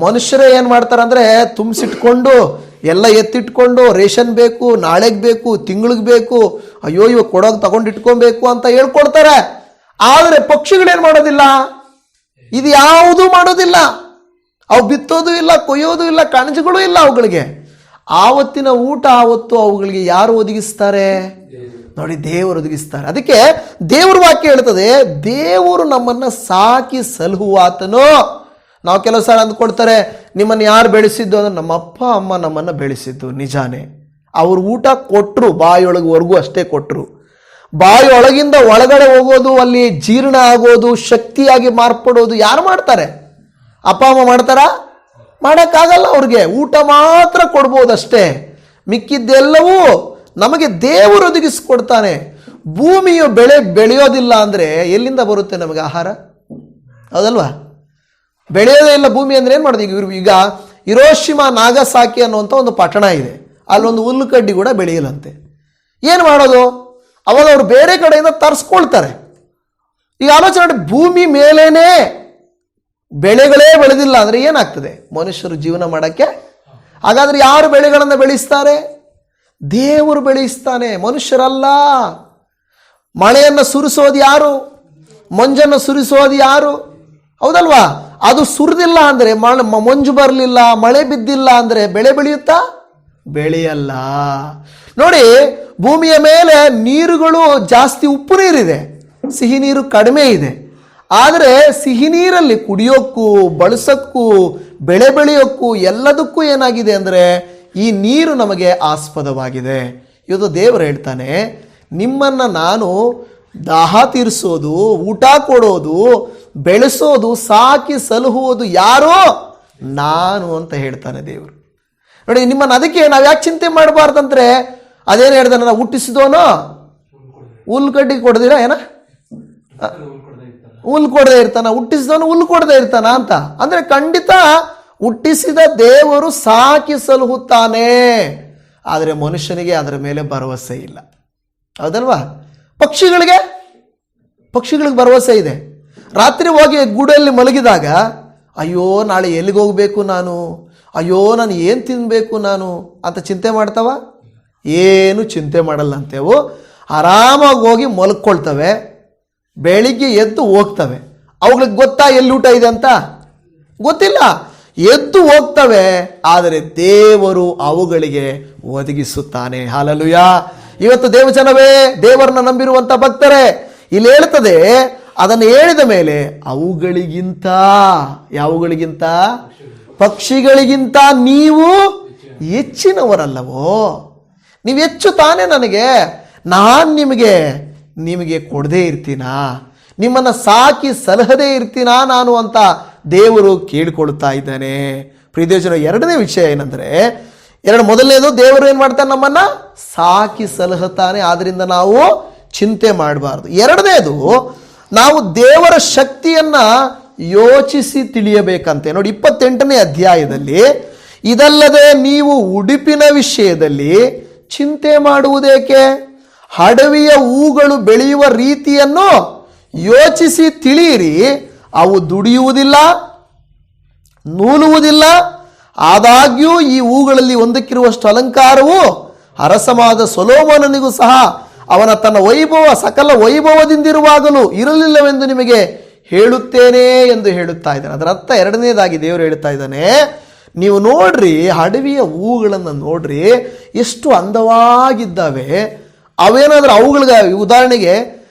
ಮನುಷ್ಯರೇ ಏನ್ ಮಾಡ್ತಾರಂದ್ರೆ, ತುಂಬಿಸಿಟ್ಕೊಂಡು ಎಲ್ಲ ಎತ್ತಿಟ್ಕೊಂಡು ರೇಷನ್ ಬೇಕು, ನಾಳೆಗೆ ಬೇಕು, ತಿಂಗಳಿಗೆ ಬೇಕು, ಅಯ್ಯೋ ಇವಾಗ ಕೊಡೋದು ತಗೊಂಡಿಟ್ಕೊಬೇಕು ಅಂತ ಹೇಳ್ಕೊಡ್ತಾರೆ. ಆದರೆ ಪಕ್ಷಿಗಳೇನ್ ಮಾಡೋದಿಲ್ಲ, ಇದು ಯಾವುದೂ ಮಾಡೋದಿಲ್ಲ. ಅವು ಬಿತ್ತೋದು ಇಲ್ಲ, ಕೊಯ್ಯೋದು ಇಲ್ಲ, ಕಣಜಗಳು ಇಲ್ಲ ಅವುಗಳಿಗೆ. ಆವತ್ತಿನ ಊಟ ಆವತ್ತು ಅವುಗಳಿಗೆ ಯಾರು ಒದಗಿಸ್ತಾರೆ ನೋಡಿ? ದೇವರು ಒದಗಿಸ್ತಾರೆ. ಅದಕ್ಕೆ ದೇವ್ರ ವಾಕ್ಯ ಹೇಳ್ತದೆ, ದೇವರು ನಮ್ಮನ್ನ ಸಾಕಿ ಸಲಹುವಾತನೋ. ನಾವು ಕೆಲವು ಸಲ ಅಂದ್ಕೊಳ್ತಾರೆ, ನಿಮ್ಮನ್ನು ಯಾರು ಬೆಳೆಸಿದ್ದು ಅಂದ್ರೆ ನಮ್ಮ ಅಪ್ಪ ಅಮ್ಮ ನಮ್ಮನ್ನ ಬೆಳೆಸಿದ್ದು. ನಿಜಾನೇ, ಅವ್ರು ಊಟ ಕೊಟ್ಟರು, ಬಾಯಿಯೊಳಗವರೆಗೂ ಅಷ್ಟೇ ಕೊಟ್ಟರು. ಬಾಯಿಯೊಳಗಿಂದ ಒಳಗಡೆ ಹೋಗೋದು, ಅಲ್ಲಿ ಜೀರ್ಣ ಆಗೋದು, ಶಕ್ತಿಯಾಗಿ ಮಾರ್ಪಡೋದು ಯಾರು ಮಾಡ್ತಾರೆ? ಅಪ್ಪ ಅಮ್ಮ ಮಾಡ್ತಾರಾ? ಮಾಡೋಕ್ಕಾಗಲ್ಲ. ಅವ್ರಿಗೆ ಊಟ ಮಾತ್ರ ಕೊಡ್ಬೋದಷ್ಟೇ. ಮಿಕ್ಕಿದ್ದೆಲ್ಲವೂ ನಮಗೆ ದೇವರು ಒದಗಿಸಿಕೊಡ್ತಾನೆ. ಭೂಮಿಯು ಬೆಳೆಯೋದಿಲ್ಲ ಅಂದ್ರೆ ಎಲ್ಲಿಂದ ಬರುತ್ತೆ ನಮಗೆ ಆಹಾರ? ಹೌದಲ್ವಾ? ಬೆಳೆಯೋದೇ ಇಲ್ಲ ಭೂಮಿ ಅಂದ್ರೆ ಏನ್ ಮಾಡೋದು? ಈಗ ಹಿರೋಶಿಮಾ ನಾಗಸಾಕಿ ಅನ್ನುವಂಥ ಒಂದು ಪಟ್ಟಣ ಇದೆ, ಅಲ್ಲೊಂದು ಹುಲ್ಲು ಕಡ್ಡಿ ಕೂಡ ಬೆಳೆಯಲಂತೆ. ಏನು ಮಾಡೋದು? ಅವಾಗ ಅವರು ಬೇರೆ ಕಡೆಯಿಂದ ತರಿಸ್ಕೊಳ್ತಾರೆ. ಈಗ ಆಲೋಚನೆ ಮಾಡಿ, ಭೂಮಿ ಮೇಲೇನೆ ಬೆಳೆಗಳೇ ಬೆಳೆದಿಲ್ಲ ಅಂದ್ರೆ ಏನಾಗ್ತದೆ ಮನುಷ್ಯರು ಜೀವನ ಮಾಡಕ್ಕೆ? ಹಾಗಾದ್ರೆ ಯಾರು ಬೆಳೆಗಳನ್ನು ಬೆಳೆಸ್ತಾರೆ? ದೇವರು ಬೆಳೆಸ್ತಾನೆ, ಮನುಷ್ಯರಲ್ಲ. ಮಳೆಯನ್ನು ಸುರಿಸೋದು ಯಾರು? ಮಂಜನ್ನು ಸುರಿಸೋದು ಯಾರು? ಹೌದಲ್ವಾ? ಅದು ಸುರಿದಿಲ್ಲ ಅಂದ್ರೆ, ಮಂಜು ಬರಲಿಲ್ಲ, ಮಳೆ ಬಿದ್ದಿಲ್ಲ ಅಂದ್ರೆ ಬೆಳೆ ಬೆಳೆಯುತ್ತಾ? ಬೆಳೆಯಲ್ಲ. ನೋಡಿ, ಭೂಮಿಯ ಮೇಲೆ ನೀರುಗಳು ಜಾಸ್ತಿ ಉಪ್ಪು ನೀರಿದೆ, ಸಿಹಿ ನೀರು ಕಡಿಮೆ ಇದೆ. ಆದರೆ ಸಿಹಿ ನೀರಲ್ಲಿ ಕುಡಿಯೋಕ್ಕೂ ಬಳಸಕ್ಕೂ ಬೆಳೆ ಬೆಳೆಯೋಕ್ಕೂ ಎಲ್ಲದಕ್ಕೂ ಏನಾಗಿದೆ ಅಂದರೆ ಈ ನೀರು ನಮಗೆ ಆಸ್ಪದವಾಗಿದೆ. ಇವತ್ತು ದೇವರು ಹೇಳ್ತಾನೆ, ನಿಮ್ಮನ್ನು ನಾನು ದಾಹ ತೀರಿಸೋದು, ಊಟ ಕೊಡೋದು, ಬೆಳೆಸೋದು, ಸಾಕಿ ಸಲಹುವುದು ಯಾರೋ ನಾನು ಅಂತ ಹೇಳ್ತಾನೆ ದೇವರು. ನೋಡಿ, ನಿಮ್ಮನ್ನು ಅದಕ್ಕೆ ನಾವು ಯಾಕೆ ಚಿಂತೆ ಮಾಡಬಾರ್ದಂದ್ರೆ, ಅದೇನು ಹೇಳ್ದಾನೆ, ನಾವು ಹುಟ್ಟಿಸಿದೋನೋ ಹುಲ್ಲು ಕಡ್ಡಿ ಕೊಡ್ದಿರ ಏನ ಹುಲ್ಲು ಕೊಡದೆ ಇರ್ತಾನ, ಹುಟ್ಟಿಸಿದವನು ಹುಲ್ಲು ಕೊಡದೆ ಇರ್ತಾನ ಅಂತ. ಅಂದ್ರೆ ಖಂಡಿತ ಹುಟ್ಟಿಸಿದ ದೇವರು ಸಾಕಿ ಸಲಹುತ್ತಾನೆ. ಆದರೆ ಮನುಷ್ಯನಿಗೆ ಅದರ ಮೇಲೆ ಭರವಸೆ ಇಲ್ಲ, ಹೌದಲ್ವಾ? ಪಕ್ಷಿಗಳಿಗೆ ಭರವಸೆ ಇದೆ. ರಾತ್ರಿ ಹೋಗಿ ಗೂಡಲ್ಲಿ ಮಲಗಿದಾಗ ಅಯ್ಯೋ ನಾಳೆ ಎಲ್ಲಿಗೆ ಹೋಗ್ಬೇಕು ನಾನು, ಅಯ್ಯೋ ನಾನು ಏನು ತಿನ್ನಬೇಕು ನಾನು ಅಂತ ಚಿಂತೆ ಮಾಡ್ತಾವ? ಏನು ಚಿಂತೆ ಮಾಡಲ್ಲ ಅಂತೇವು. ಆರಾಮಾಗಿ ಹೋಗಿ ಮಲ್ಕೊಳ್ತವೆ, ಬೆಳಿಗ್ಗೆ ಎದ್ದು ಹೋಗ್ತವೆ. ಅವುಗಳಿಗೆ ಗೊತ್ತಾ ಎಲ್ಲಿ ಊಟ ಇದೆ ಅಂತ? ಗೊತ್ತಿಲ್ಲ. ಎದ್ದು ಹೋಗ್ತವೆ, ಆದರೆ ದೇವರು ಅವುಗಳಿಗೆ ಒದಗಿಸುತ್ತಾನೆ. ಹಲ್ಲೆಲೂಯ. ಇವತ್ತು ದೇವಜನವೇ, ದೇವರನ್ನ ನಂಬಿರುವಂತ ಭಕ್ತರೇ, ಇಲ್ಲಿ ಹೇಳ್ತದೆ, ಅದನ್ನು ಹೇಳಿದ ಮೇಲೆ ಅವುಗಳಿಗಿಂತ, ಯಾವುಗಳಿಗಿಂತ? ಪಕ್ಷಿಗಳಿಗಿಂತ ನೀವು ಹೆಚ್ಚಿನವರಲ್ಲವೋ? ನೀವು ಹೆಚ್ಚು ತಾನೇ ನನಗೆ, ನಾನು ನಿಮಗೆ ಕೊಡದೇ ಇರ್ತೀನಾ? ನಿಮ್ಮನ್ನು ಸಾಕಿ ಸಲಹದೇ ಇರ್ತೀನಾ ನಾನು ಅಂತ ದೇವರು ಕೇಳಿಕೊಳ್ತಾ ಇದ್ದಾನೆ. ಪ್ರಿಯದೇವಜನ, ಎರಡನೇ ವಿಷಯ ಏನಂದ್ರೆ, ಮೊದಲನೇದು, ದೇವರು ಏನು ಮಾಡ್ತಾನೆ? ನಮ್ಮನ್ನ ಸಾಕಿ ಸಲಹುತ್ತಾನೆ, ಆದ್ರಿಂದ ನಾವು ಚಿಂತೆ ಮಾಡಬಾರ್ದು. ಎರಡನೇದು, ನಾವು ದೇವರ ಶಕ್ತಿಯನ್ನ ಯೋಚಿಸಿ ತಿಳಿಯಬೇಕಂತೆ. ನೋಡಿ, 28ನೇ ಅಧ್ಯಾಯದಲ್ಲಿ, ಇದಲ್ಲದೆ ನೀವು ಉಡುಪಿನ ವಿಷಯದಲ್ಲಿ ಚಿಂತೆ ಮಾಡುವುದೇಕೆ? ಅಡವಿಯ ಹೂಗಳು ಬೆಳೆಯುವ ರೀತಿಯನ್ನು ಯೋಚಿಸಿ ತಿಳಿಯಿರಿ. ಅವು ದುಡಿಯುವುದಿಲ್ಲ, ನೂಲುವುದಿಲ್ಲ. ಆದಾಗ್ಯೂ ಈ ಹೂಗಳಲ್ಲಿ ಒಂದಕ್ಕಿರುವಷ್ಟು ಅಲಂಕಾರವು ಅರಸನಾದ ಸೊಲೊಮೋನನಿಗೂ ಸಹ ಅವನ ತನ್ನ ವೈಭವ ಸಕಲ ವೈಭವದಿಂದಿರುವಾಗಲೂ ಇರಲಿಲ್ಲವೆಂದು ನಿಮಗೆ ಹೇಳುತ್ತೇನೆ ಎಂದು ಹೇಳುತ್ತಾ ಇದ್ದಾನೆ. ಅದರ ಅರ್ಥ ಎರಡನೇದಾಗಿ ದೇವರು ಹೇಳ್ತಾ ಇದ್ದಾನೆ, ನೀವು ನೋಡ್ರಿ, ಅಡವಿಯ ಹೂಗಳನ್ನು ನೋಡ್ರಿ, ಎಷ್ಟು ಅಂದವಾಗಿದ್ದಾವೆ. ಅವೇನಾದ್ರೂ ಅವುಗಳಿಗೆ ಉದಾಹರಣೆಗೆ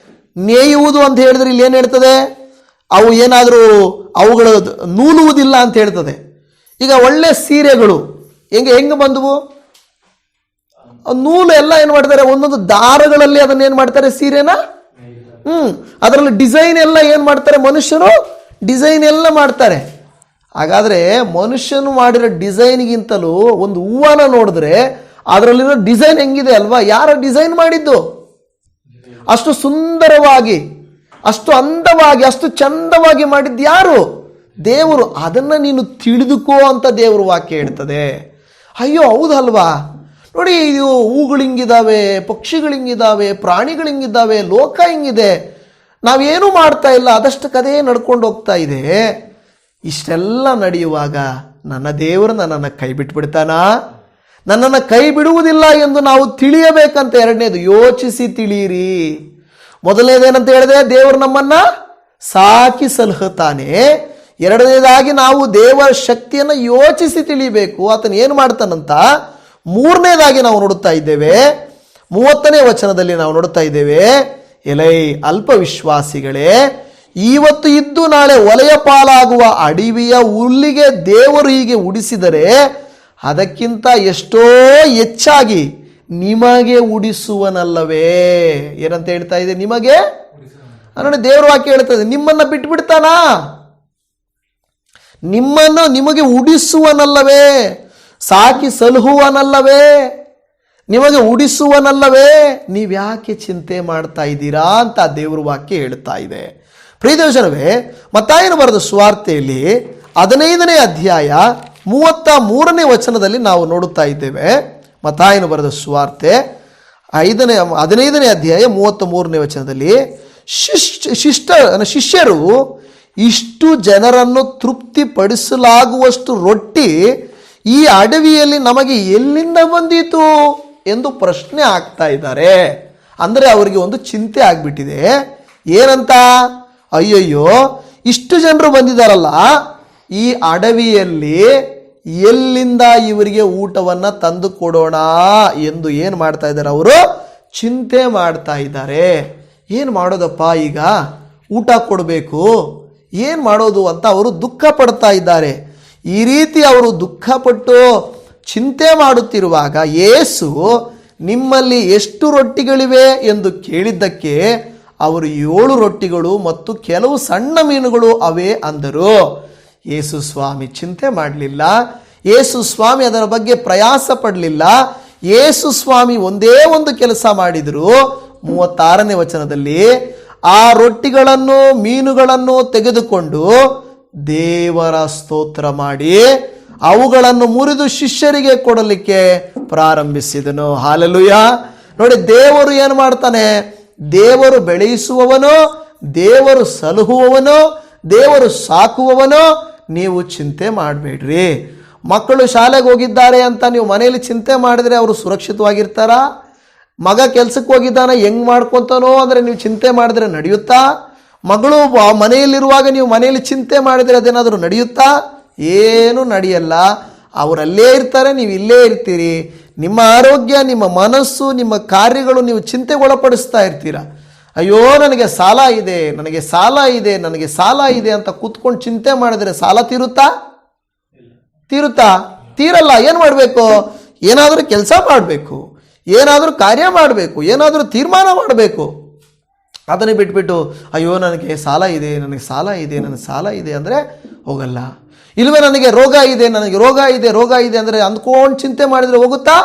ನೇಯುವುದು ಅಂತ ಹೇಳಿದ್ರೆ ಇಲ್ಲಿ ಏನು ಹೇಳ್ತದೆ? ಅವು ಏನಾದರೂ ಅವುಗಳು ನೂಲುವುದಿಲ್ಲ ಅಂತ ಹೇಳ್ತದೆ. ಈಗ ಒಳ್ಳೆ ಸೀರೆಗಳು ಹೆಂಗೆ ಬಂದವು? ನೂಲು ಎಲ್ಲ ಏನು ಮಾಡ್ತಾರೆ, ಒಂದೊಂದು ದಾರಗಳಲ್ಲಿ ಅದನ್ನ ಏನು ಮಾಡ್ತಾರೆ, ಸೀರೆನ ಅದರಲ್ಲಿ ಡಿಸೈನ್ ಎಲ್ಲ ಏನು ಮಾಡ್ತಾರೆ, ಮನುಷ್ಯರು ಡಿಸೈನ್ ಎಲ್ಲ ಮಾಡ್ತಾರೆ. ಹಾಗಾದ್ರೆ ಮನುಷ್ಯನು ಮಾಡಿರೋ ಡಿಸೈನ್ಗಿಂತಲೂ ಒಂದು ಹೂವನ್ನ ನೋಡಿದ್ರೆ ಅದರಲ್ಲಿರೋ ಡಿಸೈನ್ ಹೆಂಗಿದೆ ಅಲ್ವಾ? ಯಾರ ಡಿಸೈನ್ ಮಾಡಿದ್ದು? ಅಷ್ಟು ಸುಂದರವಾಗಿ, ಅಷ್ಟು ಅಂದವಾಗಿ, ಅಷ್ಟು ಚಂದವಾಗಿ ಮಾಡಿದ್ದು ಯಾರು? ದೇವರು. ಅದನ್ನ ನೀನು ತಿಳಿದುಕೋ ಅಂತ ದೇವರು ವಾಕ್ಯ ಹೇಳ್ತದೆ. ಅಯ್ಯೋ ಹೌದಲ್ವಾ? ನೋಡಿ, ಇದು ಹೂಗಳು ಹಿಂಗಿದ್ದಾವೆ, ಪಕ್ಷಿಗಳು ಹಿಂಗಿದ್ದಾವೆ, ಪ್ರಾಣಿಗಳು ಹಿಂಗಿದ್ದಾವೆ, ಲೋಕ ಹಿಂಗಿದೆ, ನಾವೇನು ಮಾಡ್ತಾ ಇಲ್ಲ, ಅದಷ್ಟು ಕದೇ ನಡ್ಕೊಂಡು ಹೋಗ್ತಾ ಇದೆ. ಇಷ್ಟೆಲ್ಲ ನಡೆಯುವಾಗ ನನ್ನ ದೇವರು ನನ್ನನ್ನು ಕೈ ಬಿಟ್ಬಿಡ್ತಾನಾ? ನನ್ನನ್ನು ಕೈ ಬಿಡುವುದಿಲ್ಲ ಎಂದು ನಾವು ತಿಳಿಯಬೇಕಂತ. ಎರಡನೇದು, ಯೋಚಿಸಿ ತಿಳಿಯಿರಿ. ಮೊದಲನೇದೇನಂತ ಹೇಳಿದೆ? ದೇವರು ನಮ್ಮನ್ನ ಸಾಕಿ ಸಲಹುತ್ತಾನೆ. ಎರಡನೇದಾಗಿ ನಾವು ದೇವರ ಶಕ್ತಿಯನ್ನು ಯೋಚಿಸಿ ತಿಳಿಯಬೇಕು, ಆತನ ಏನು ಮಾಡ್ತಾನಂತ. ಮೂರನೇದಾಗಿ ನಾವು ನೋಡುತ್ತಾ ಇದ್ದೇವೆ, 30ನೇ ವಚನದಲ್ಲಿ ನಾವು ನೋಡುತ್ತಾ ಇದ್ದೇವೆ, ಎಲೈ ಅಲ್ಪ ವಿಶ್ವಾಸಿಗಳೇ, ಇವತ್ತು ಇದ್ದು ನಾಳೆ ಒಲೆಯ ಪಾಲಾಗುವ ಅಡವಿಯ ಹುಲ್ಲಿಗೆ ದೇವರು ಹೀಗೆ ಉಡಿಸಿದರೆ ಅದಕ್ಕಿಂತ ಎಷ್ಟೋ ಹೆಚ್ಚಾಗಿ ನಿಮಗೆ ಉಡಿಸುವನಲ್ಲವೇ? ಏನಂತ ಹೇಳ್ತಾ ಇದೆ? ನಿಮಗೆ. ನೋಡಿ, ದೇವರ ವಾಕ್ಯ ಹೇಳ್ತದೆ, ನಿಮ್ಮನ್ನ ಬಿಟ್ಬಿಡ್ತಾನಾ? ನಿಮಗೆ ಉಡಿಸುವನಲ್ಲವೇ? ಸಾಕಿ ಸಲಹುವನಲ್ಲವೇ? ನಿಮಗೆ ಉಡಿಸುವನಲ್ಲವೇ? ನೀವ್ಯಾಕೆ ಚಿಂತೆ ಮಾಡ್ತಾ ಇದ್ದೀರಾ ಅಂತ ದೇವರ ವಾಕ್ಯ ಹೇಳ್ತಾ ಇದೆ. ಪ್ರಿಯದೇವಜನವೇ, ಮತ್ತಾಯನು ಬರೆದ ಸುವಾರ್ತೆಯಲ್ಲಿ 15ನೇ ಅಧ್ಯಾಯ 33ನೇ ವಚನದಲ್ಲಿ ನಾವು ನೋಡುತ್ತಾ ಇದ್ದೇವೆ. ಮತ್ತಾಯನು ಬರೆದ ಸುವಾರ್ತೆ 15ನೇ ಅಧ್ಯಾಯ 33ನೇ ವಚನದಲ್ಲಿ, ಶಿಷ್ಯರು ಇಷ್ಟು ಜನರನ್ನು ತೃಪ್ತಿಪಡಿಸಲಾಗುವಷ್ಟು ರೊಟ್ಟಿ ಈ ಅಡವಿಯಲ್ಲಿ ನಮಗೆ ಎಲ್ಲಿಂದ ಬಂದಿತು ಎಂದು ಪ್ರಶ್ನೆ ಆಗ್ತಾ ಇದ್ದಾರೆ. ಅಂದರೆ ಅವರಿಗೆ ಒಂದು ಚಿಂತೆ ಆಗ್ಬಿಟ್ಟಿದೆ. ಏನಂತ? ಅಯ್ಯಯ್ಯೋ, ಇಷ್ಟು ಜನರು ಬಂದಿದ್ದಾರಲ್ಲ, ಈ ಅಡವಿಯಲ್ಲಿ ಎಲ್ಲಿಂದ ಇವರಿಗೆ ಊಟವನ್ನ ತಂದು ಕೊಡೋಣ ಎಂದು ಏನು ಮಾಡ್ತಾ ಇದ್ದಾರೆ? ಅವರು ಚಿಂತೆ ಮಾಡ್ತಾ ಇದ್ದಾರೆ. ಏನು ಮಾಡೋದಪ್ಪ, ಈಗ ಊಟ ಕೊಡಬೇಕು, ಏನು ಮಾಡೋದು ಅಂತ ಅವರು ದುಃಖ ಪಡ್ತಾ ಇದ್ದಾರೆ. ಈ ರೀತಿ ಅವರು ದುಃಖಪಟ್ಟು ಚಿಂತೆ ಮಾಡುತ್ತಿರುವಾಗ ಯೇಸು ನಿಮ್ಮಲ್ಲಿ ಎಷ್ಟು ರೊಟ್ಟಿಗಳಿವೆ ಎಂದು ಕೇಳಿದ್ದಕ್ಕೆ ಅವರು 7 ರೊಟ್ಟಿಗಳು ಮತ್ತು ಕೆಲವು ಸಣ್ಣ ಮೀನುಗಳು ಅವೇ ಅಂದರು. ಯೇಸು ಸ್ವಾಮಿ ಚಿಂತೆ ಮಾಡಲಿಲ್ಲ. ಯೇಸು ಸ್ವಾಮಿ ಅದರ ಬಗ್ಗೆ ಪ್ರಯಾಸ ಪಡಲಿಲ್ಲ. ಯೇಸು ಸ್ವಾಮಿ ಒಂದೇ ಒಂದು ಕೆಲಸ ಮಾಡಿದರು. 36ನೇ ವಚನದಲ್ಲಿ ಆ ರೊಟ್ಟಿಗಳನ್ನು ಮೀನುಗಳನ್ನು ತೆಗೆದುಕೊಂಡು ದೇವರ ಸ್ತೋತ್ರ ಮಾಡಿ ಅವುಗಳನ್ನು ಮುರಿದು ಶಿಷ್ಯರಿಗೆ ಕೊಡಲಿಕ್ಕೆ ಪ್ರಾರಂಭಿಸಿದನು. ಹಾಲೆಲೂಯ. ನೋಡಿ, ದೇವರು ಏನು ಮಾಡ್ತಾನೆ? ದೇವರು ಬೆಳೆಸುವವನು, ದೇವರು ಸಲಹುವವನು, ದೇವರು ಸಾಕುವವನು. ನೀವು ಚಿಂತೆ ಮಾಡಬೇಡ್ರಿ. ಮಕ್ಕಳು ಶಾಲೆಗೆ ಹೋಗಿದ್ದಾರೆ ಅಂತ ನೀವು ಮನೆಯಲ್ಲಿ ಚಿಂತೆ ಮಾಡಿದ್ರೆ ಅವರು ಸುರಕ್ಷಿತವಾಗಿರ್ತಾರಾ? ಮಗ ಕೆಲ್ಸಕ್ಕೆ ಹೋಗಿದ್ದಾನೆ, ಹೆಂಗ್ ಮಾಡ್ಕೊತಾನೋ ಅಂದರೆ ನೀವು ಚಿಂತೆ ಮಾಡಿದ್ರೆ ನಡೆಯುತ್ತಾ? ಮಗಳು ಮನೆಯಲ್ಲಿರುವಾಗ ನೀವು ಮನೆಯಲ್ಲಿ ಚಿಂತೆ ಮಾಡಿದರೆ ಅದೇನಾದರೂ ನಡೆಯುತ್ತಾ? ಏನು ನಡೆಯಲ್ಲ. ಅವರಲ್ಲೇ ಇರ್ತಾರೆ, ನೀವು ಇಲ್ಲೇ ಇರ್ತೀರಿ. ನಿಮ್ಮ ಆರೋಗ್ಯ, ನಿಮ್ಮ ಮನಸ್ಸು, ನಿಮ್ಮ ಕಾರ್ಯಗಳು ನೀವು ಚಿಂತೆಗೊಳಪಡಿಸ್ತಾ ಇರ್ತೀರ. ಅಯ್ಯೋ ನನಗೆ ಸಾಲ ಇದೆ, ನನಗೆ ಸಾಲ ಇದೆ, ನನಗೆ ಸಾಲ ಇದೆ ಅಂತ ಕೂತ್ಕೊಂಡು ಚಿಂತೆ ಮಾಡಿದರೆ ಸಾಲ ತೀರುತ್ತಾ? ತೀರಲ್ಲ. ಏನು ಮಾಡಬೇಕು? ಏನಾದರೂ ಕೆಲಸ ಮಾಡಬೇಕು, ಏನಾದರೂ ಕಾರ್ಯ ಮಾಡಬೇಕು, ಏನಾದರೂ ತೀರ್ಮಾನ ಮಾಡಬೇಕು. ಅದನ್ನೇ ಬಿಟ್ಬಿಟ್ಟು ಅಯ್ಯೋ ನನಗೆ ಸಾಲ ಇದೆ, ನನಗೆ ಸಾಲ ಇದೆ, ನನಗೆ ಸಾಲ ಇದೆ ಅಂದರೆ ಹೋಗಲ್ಲ. ಇಲ್ವೇ ನನಗೆ ರೋಗ ಇದೆ, ನನಗೆ ರೋಗ ಇದೆ, ರೋಗ ಇದೆ ಅಂದರೆ ಅಂದ್ಕೊಂಡು ಚಿಂತೆ ಮಾಡಿದರೆ ಹೋಗುತ್ತಾ?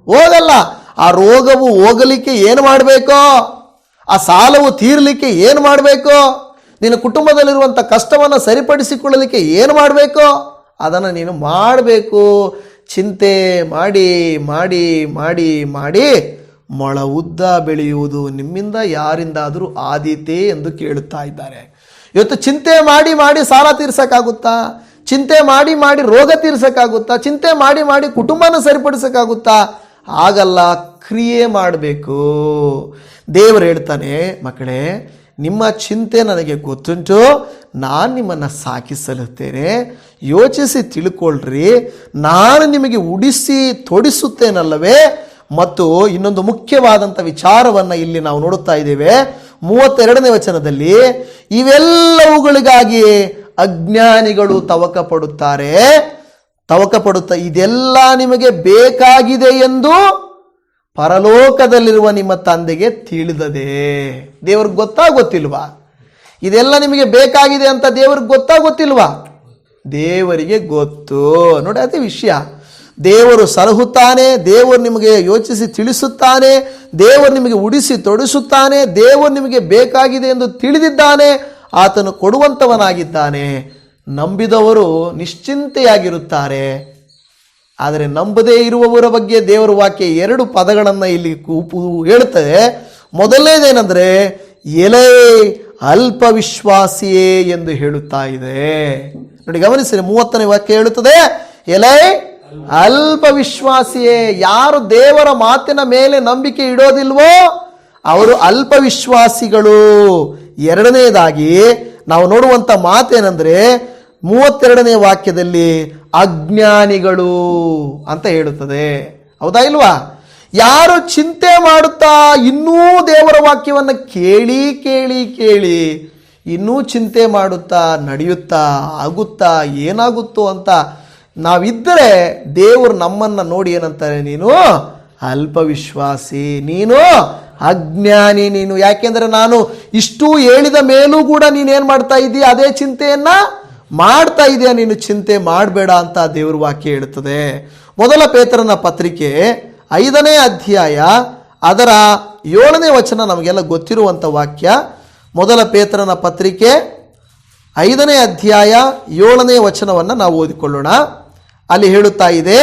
ಹೋಗಲ್ಲ. ಆ ರೋಗವು ಹೋಗಲಿಕ್ಕೆ ಏನು ಮಾಡಬೇಕು? ಆ ಸಾಲವು ತೀರಲಿಕ್ಕೆ ಏನು ಮಾಡಬೇಕು? ನಿನ್ನ ಕುಟುಂಬದಲ್ಲಿರುವಂಥ ಕಷ್ಟವನ್ನು ಸರಿಪಡಿಸಿಕೊಳ್ಳಲಿಕ್ಕೆ ಏನು ಮಾಡಬೇಕು? ಅದನ್ನು ನೀನು ಮಾಡಬೇಕು. ಚಿಂತೆ ಮಾಡಿ ಮಾಡಿ ಮಾಡಿ ಮಾಡಿ ಮೊಳ ಉದ್ದ ಬೆಳೆಯುವುದು ನಿಮ್ಮಿಂದ ಯಾರಿಂದಾದರೂ ಆದೀತೆ ಎಂದು ಕೇಳುತ್ತಾ ಇದ್ದಾರೆ. ಇವತ್ತು ಚಿಂತೆ ಮಾಡಿ ಮಾಡಿ ಸಾಲ ತೀರ್ಸಕ್ಕಾಗುತ್ತಾ? ಚಿಂತೆ ಮಾಡಿ ಮಾಡಿ ರೋಗ ತೀರ್ಸಕ್ಕಾಗುತ್ತಾ? ಚಿಂತೆ ಮಾಡಿ ಮಾಡಿ ಕುಟುಂಬನ ಸರಿಪಡಿಸಕ್ಕಾಗುತ್ತಾ? ಆಗಲ್ಲ. ಕ್ರಿಯೆ ಮಾಡಬೇಕು. ದೇವರು ಹೇಳ್ತಾನೆ, ಮಕ್ಕಳೇ ನಿಮ್ಮ ಚಿಂತೆ ನನಗೆ ಗೊತ್ತುಂಟು, ನಾನು ನಿಮ್ಮನ್ನು ಸಾಕಿಸಲುತ್ತೇನೆ, ಯೋಚಿಸಿ ತಿಳ್ಕೊಳ್ರಿ, ನಾನು ನಿಮಗೆ ಉಡಿಸಿ ತೊಡಿಸುತ್ತೇನಲ್ಲವೇ. ಮತ್ತು ಇನ್ನೊಂದು ಮುಖ್ಯವಾದಂಥ ವಿಚಾರವನ್ನು ಇಲ್ಲಿ ನಾವು ನೋಡುತ್ತಾ ಇದ್ದೇವೆ. 32ನೇ ವಚನದಲ್ಲಿ ಇವೆಲ್ಲವುಗಳಿಗಾಗಿ ಅಜ್ಞಾನಿಗಳು ತವಕ ಪಡುತ್ತಾ ಇದೆಲ್ಲ ನಿಮಗೆ ಬೇಕಾಗಿದೆ ಎಂದು ಪರಲೋಕದಲ್ಲಿರುವ ನಿಮ್ಮ ತಂದೆಗೆ ತಿಳಿದದೆ. ದೇವ್ರಿಗೆ ಗೊತ್ತಿಲ್ವಾ? ಇದೆಲ್ಲ ನಿಮಗೆ ಬೇಕಾಗಿದೆ ಅಂತ ದೇವ್ರಿಗೆ ಗೊತ್ತಿಲ್ವಾ? ದೇವರಿಗೆ ಗೊತ್ತು. ನೋಡಿ, ಅದೇ ವಿಷಯ. ದೇವರು ಸಲಹುತ್ತಾನೆ, ದೇವರು ನಿಮಗೆ ಯೋಚಿಸಿ ತಿಳಿಸುತ್ತಾನೆ, ದೇವರು ನಿಮಗೆ ಉಡಿಸಿ ತೊಡಿಸುತ್ತಾನೆ, ದೇವರು ನಿಮಗೆ ಬೇಕಾಗಿದೆ ಎಂದು ತಿಳಿದಿದ್ದಾನೆ, ಆತನು ಕೊಡುವಂಥವನಾಗಿದ್ದಾನೆ. ನಂಬಿದವರು ನಿಶ್ಚಿಂತೆಯಾಗಿರುತ್ತಾರೆ. ಆದರೆ ನಂಬದೇ ಇರುವವರ ಬಗ್ಗೆ ದೇವರ ವಾಕ್ಯ 2 ಪದಗಳನ್ನು ಇಲ್ಲಿ ಹೇಳುತ್ತದೆ. ಮೊದಲನೇದೇನೆಂದರೆ ಎಲೆ ಅಲ್ಪ ವಿಶ್ವಾಸಿಯೇ ಎಂದು ಹೇಳುತ್ತಾ ಇದೆ. ನೋಡಿ, ಗಮನಿಸಿರಿ, 30ನೇ ವಾಕ್ಯ ಹೇಳುತ್ತದೆ, ಎಲೆ ಅಲ್ಪ ವಿಶ್ವಾಸಿಯೇ. ಯಾರು ದೇವರ ಮಾತಿನ ಮೇಲೆ ನಂಬಿಕೆ ಇಡೋದಿಲ್ವೋ ಅವರು ಅಲ್ಪ ವಿಶ್ವಾಸಿಗಳು. ಎರಡನೇದಾಗಿ ನಾವು ನೋಡುವಂಥ ಮಾತೇನೆಂದರೆ 32ನೇ ವಾಕ್ಯದಲ್ಲಿ ಅಜ್ಞಾನಿಗಳು ಅಂತ ಹೇಳುತ್ತದೆ. ಹೌದಾ ಇಲ್ವಾ? ಯಾರು ಚಿಂತೆ ಮಾಡುತ್ತಾ ಇನ್ನೂ ದೇವರ ವಾಕ್ಯವನ್ನು ಕೇಳಿ ಕೇಳಿ ಕೇಳಿ ಇನ್ನೂ ಚಿಂತೆ ಮಾಡುತ್ತಾ ನಡೆಯುತ್ತಾ ಆಗುತ್ತಾ ಏನಾಗುತ್ತೋ ಅಂತ ನಾವಿದ್ದರೆ ದೇವರು ನಮ್ಮನ್ನು ನೋಡಿ ಏನಂತಾರೆ, ನೀನು ಅಲ್ಪ ವಿಶ್ವಾಸಿ, ನೀನು ಅಜ್ಞಾನಿ ನೀನು. ಯಾಕೆಂದರೆ ನಾನು ಇಷ್ಟು ಹೇಳಿದ ಮೇಲೂ ಕೂಡ ನೀನೇನು ಮಾಡ್ತಾ ಇದ್ದೀಯ? ಅದೇ ಚಿಂತೆಯನ್ನ ಮಾಡ್ತಾ ಇದೆಯಾ? ನೀನು ಚಿಂತೆ ಮಾಡಬೇಡ ಅಂತ ದೇವರ ವಾಕ್ಯ ಹೇಳುತ್ತದೆ. ಮೊದಲ ಪೇತ್ರನ ಪತ್ರಿಕೆ 5ನೇ ಅಧ್ಯಾಯ ಅದರ 7ನೇ ವಚನ ನಮಗೆಲ್ಲ ಗೊತ್ತಿರುವಂಥ ವಾಕ್ಯ. ಮೊದಲ ಪೇತ್ರನ ಪತ್ರಿಕೆ 5ನೇ ಅಧ್ಯಾಯ 7ನೇ ವಚನವನ್ನು ನಾವು ಓದಿಕೊಳ್ಳೋಣ. ಅಲ್ಲಿ ಹೇಳುತ್ತಾ ಇದೆ,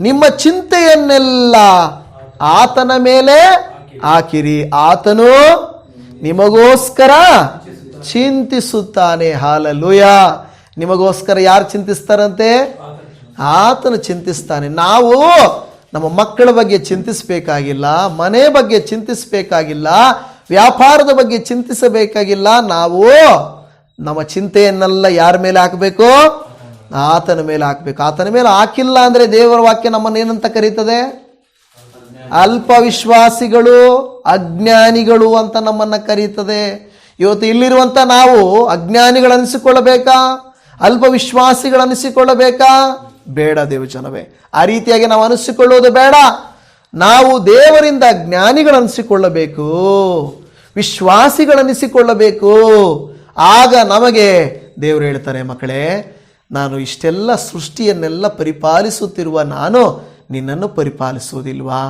ನಿಮ್ಮ ಚಿಂತೆಯನ್ನೆಲ್ಲ ಆತನ ಮೇಲೆ ಹಾಕಿರಿ, ಆತನು ನಿಮಗೋಸ್ಕರ ಚಿಂತಿಸುತ್ತಾನೆ. ಹಾಲೆಲೂಯಾ. ನಿಮಗೋಸ್ಕರ ಯಾರು ಚಿಂತಿಸ್ತಾರಂತೆ? ಆತನು ಚಿಂತಿಸ್ತಾನೆ. ನಾವು ನಮ್ಮ ಮಕ್ಕಳ ಬಗ್ಗೆ ಚಿಂತಿಸಬೇಕಾಗಿಲ್ಲ, ಮನೆ ಬಗ್ಗೆ ಚಿಂತಿಸಬೇಕಾಗಿಲ್ಲ, ವ್ಯಾಪಾರದ ಬಗ್ಗೆ ಚಿಂತಿಸಬೇಕಾಗಿಲ್ಲ. ನಾವು ನಮ್ಮ ಚಿಂತೆಯನ್ನೆಲ್ಲ ಯಾರ ಮೇಲೆ ಹಾಕಬೇಕು? ಆತನ ಮೇಲೆ ಹಾಕಬೇಕು. ಆತನ ಮೇಲೆ ಹಾಕಿಲ್ಲ ಅಂದರೆ ದೇವರ ವಾಕ್ಯ ನಮ್ಮನ್ನು ಏನಂತ ಕರೀತದೆ? ಅಲ್ಪ ವಿಶ್ವಾಸಿಗಳು, ಅಜ್ಞಾನಿಗಳು ಅಂತ ನಮ್ಮನ್ನು ಕರೀತದೆ. ಇವತ್ತು ಇಲ್ಲಿರುವಂಥ ನಾವು ಅಜ್ಞಾನಿಗಳನ್ನಿಸಿಕೊಳ್ಳಬೇಕಾ, ಅಲ್ಪ ವಿಶ್ವಾಸಿಗಳನ್ನಿಸಿಕೊಳ್ಳಬೇಕಾ? ಬೇಡ ದೇವಜನವೇ, ಆ ರೀತಿಯಾಗಿ ನಾವು ಅನಿಸಿಕೊಳ್ಳುವುದು ಬೇಡ. ನಾವು ದೇವರಿಂದ ಜ್ಞಾನಿಗಳನ್ನಿಸಿಕೊಳ್ಳಬೇಕು, ವಿಶ್ವಾಸಿಗಳನ್ನಿಸಿಕೊಳ್ಳಬೇಕು. ಆಗ ನಮಗೆ ದೇವರು ಹೇಳ್ತಾರೆ, ಮಕ್ಕಳೇ, ನಾನು ಇಷ್ಟೆಲ್ಲ ಸೃಷ್ಟಿಯನ್ನೆಲ್ಲ ಪರಿಪಾಲಿಸುತ್ತಿರುವ ನಾನು ನಿನ್ನನ್ನು ಪರಿಪಾಲಿಸುವುದಿಲ್ವಾ?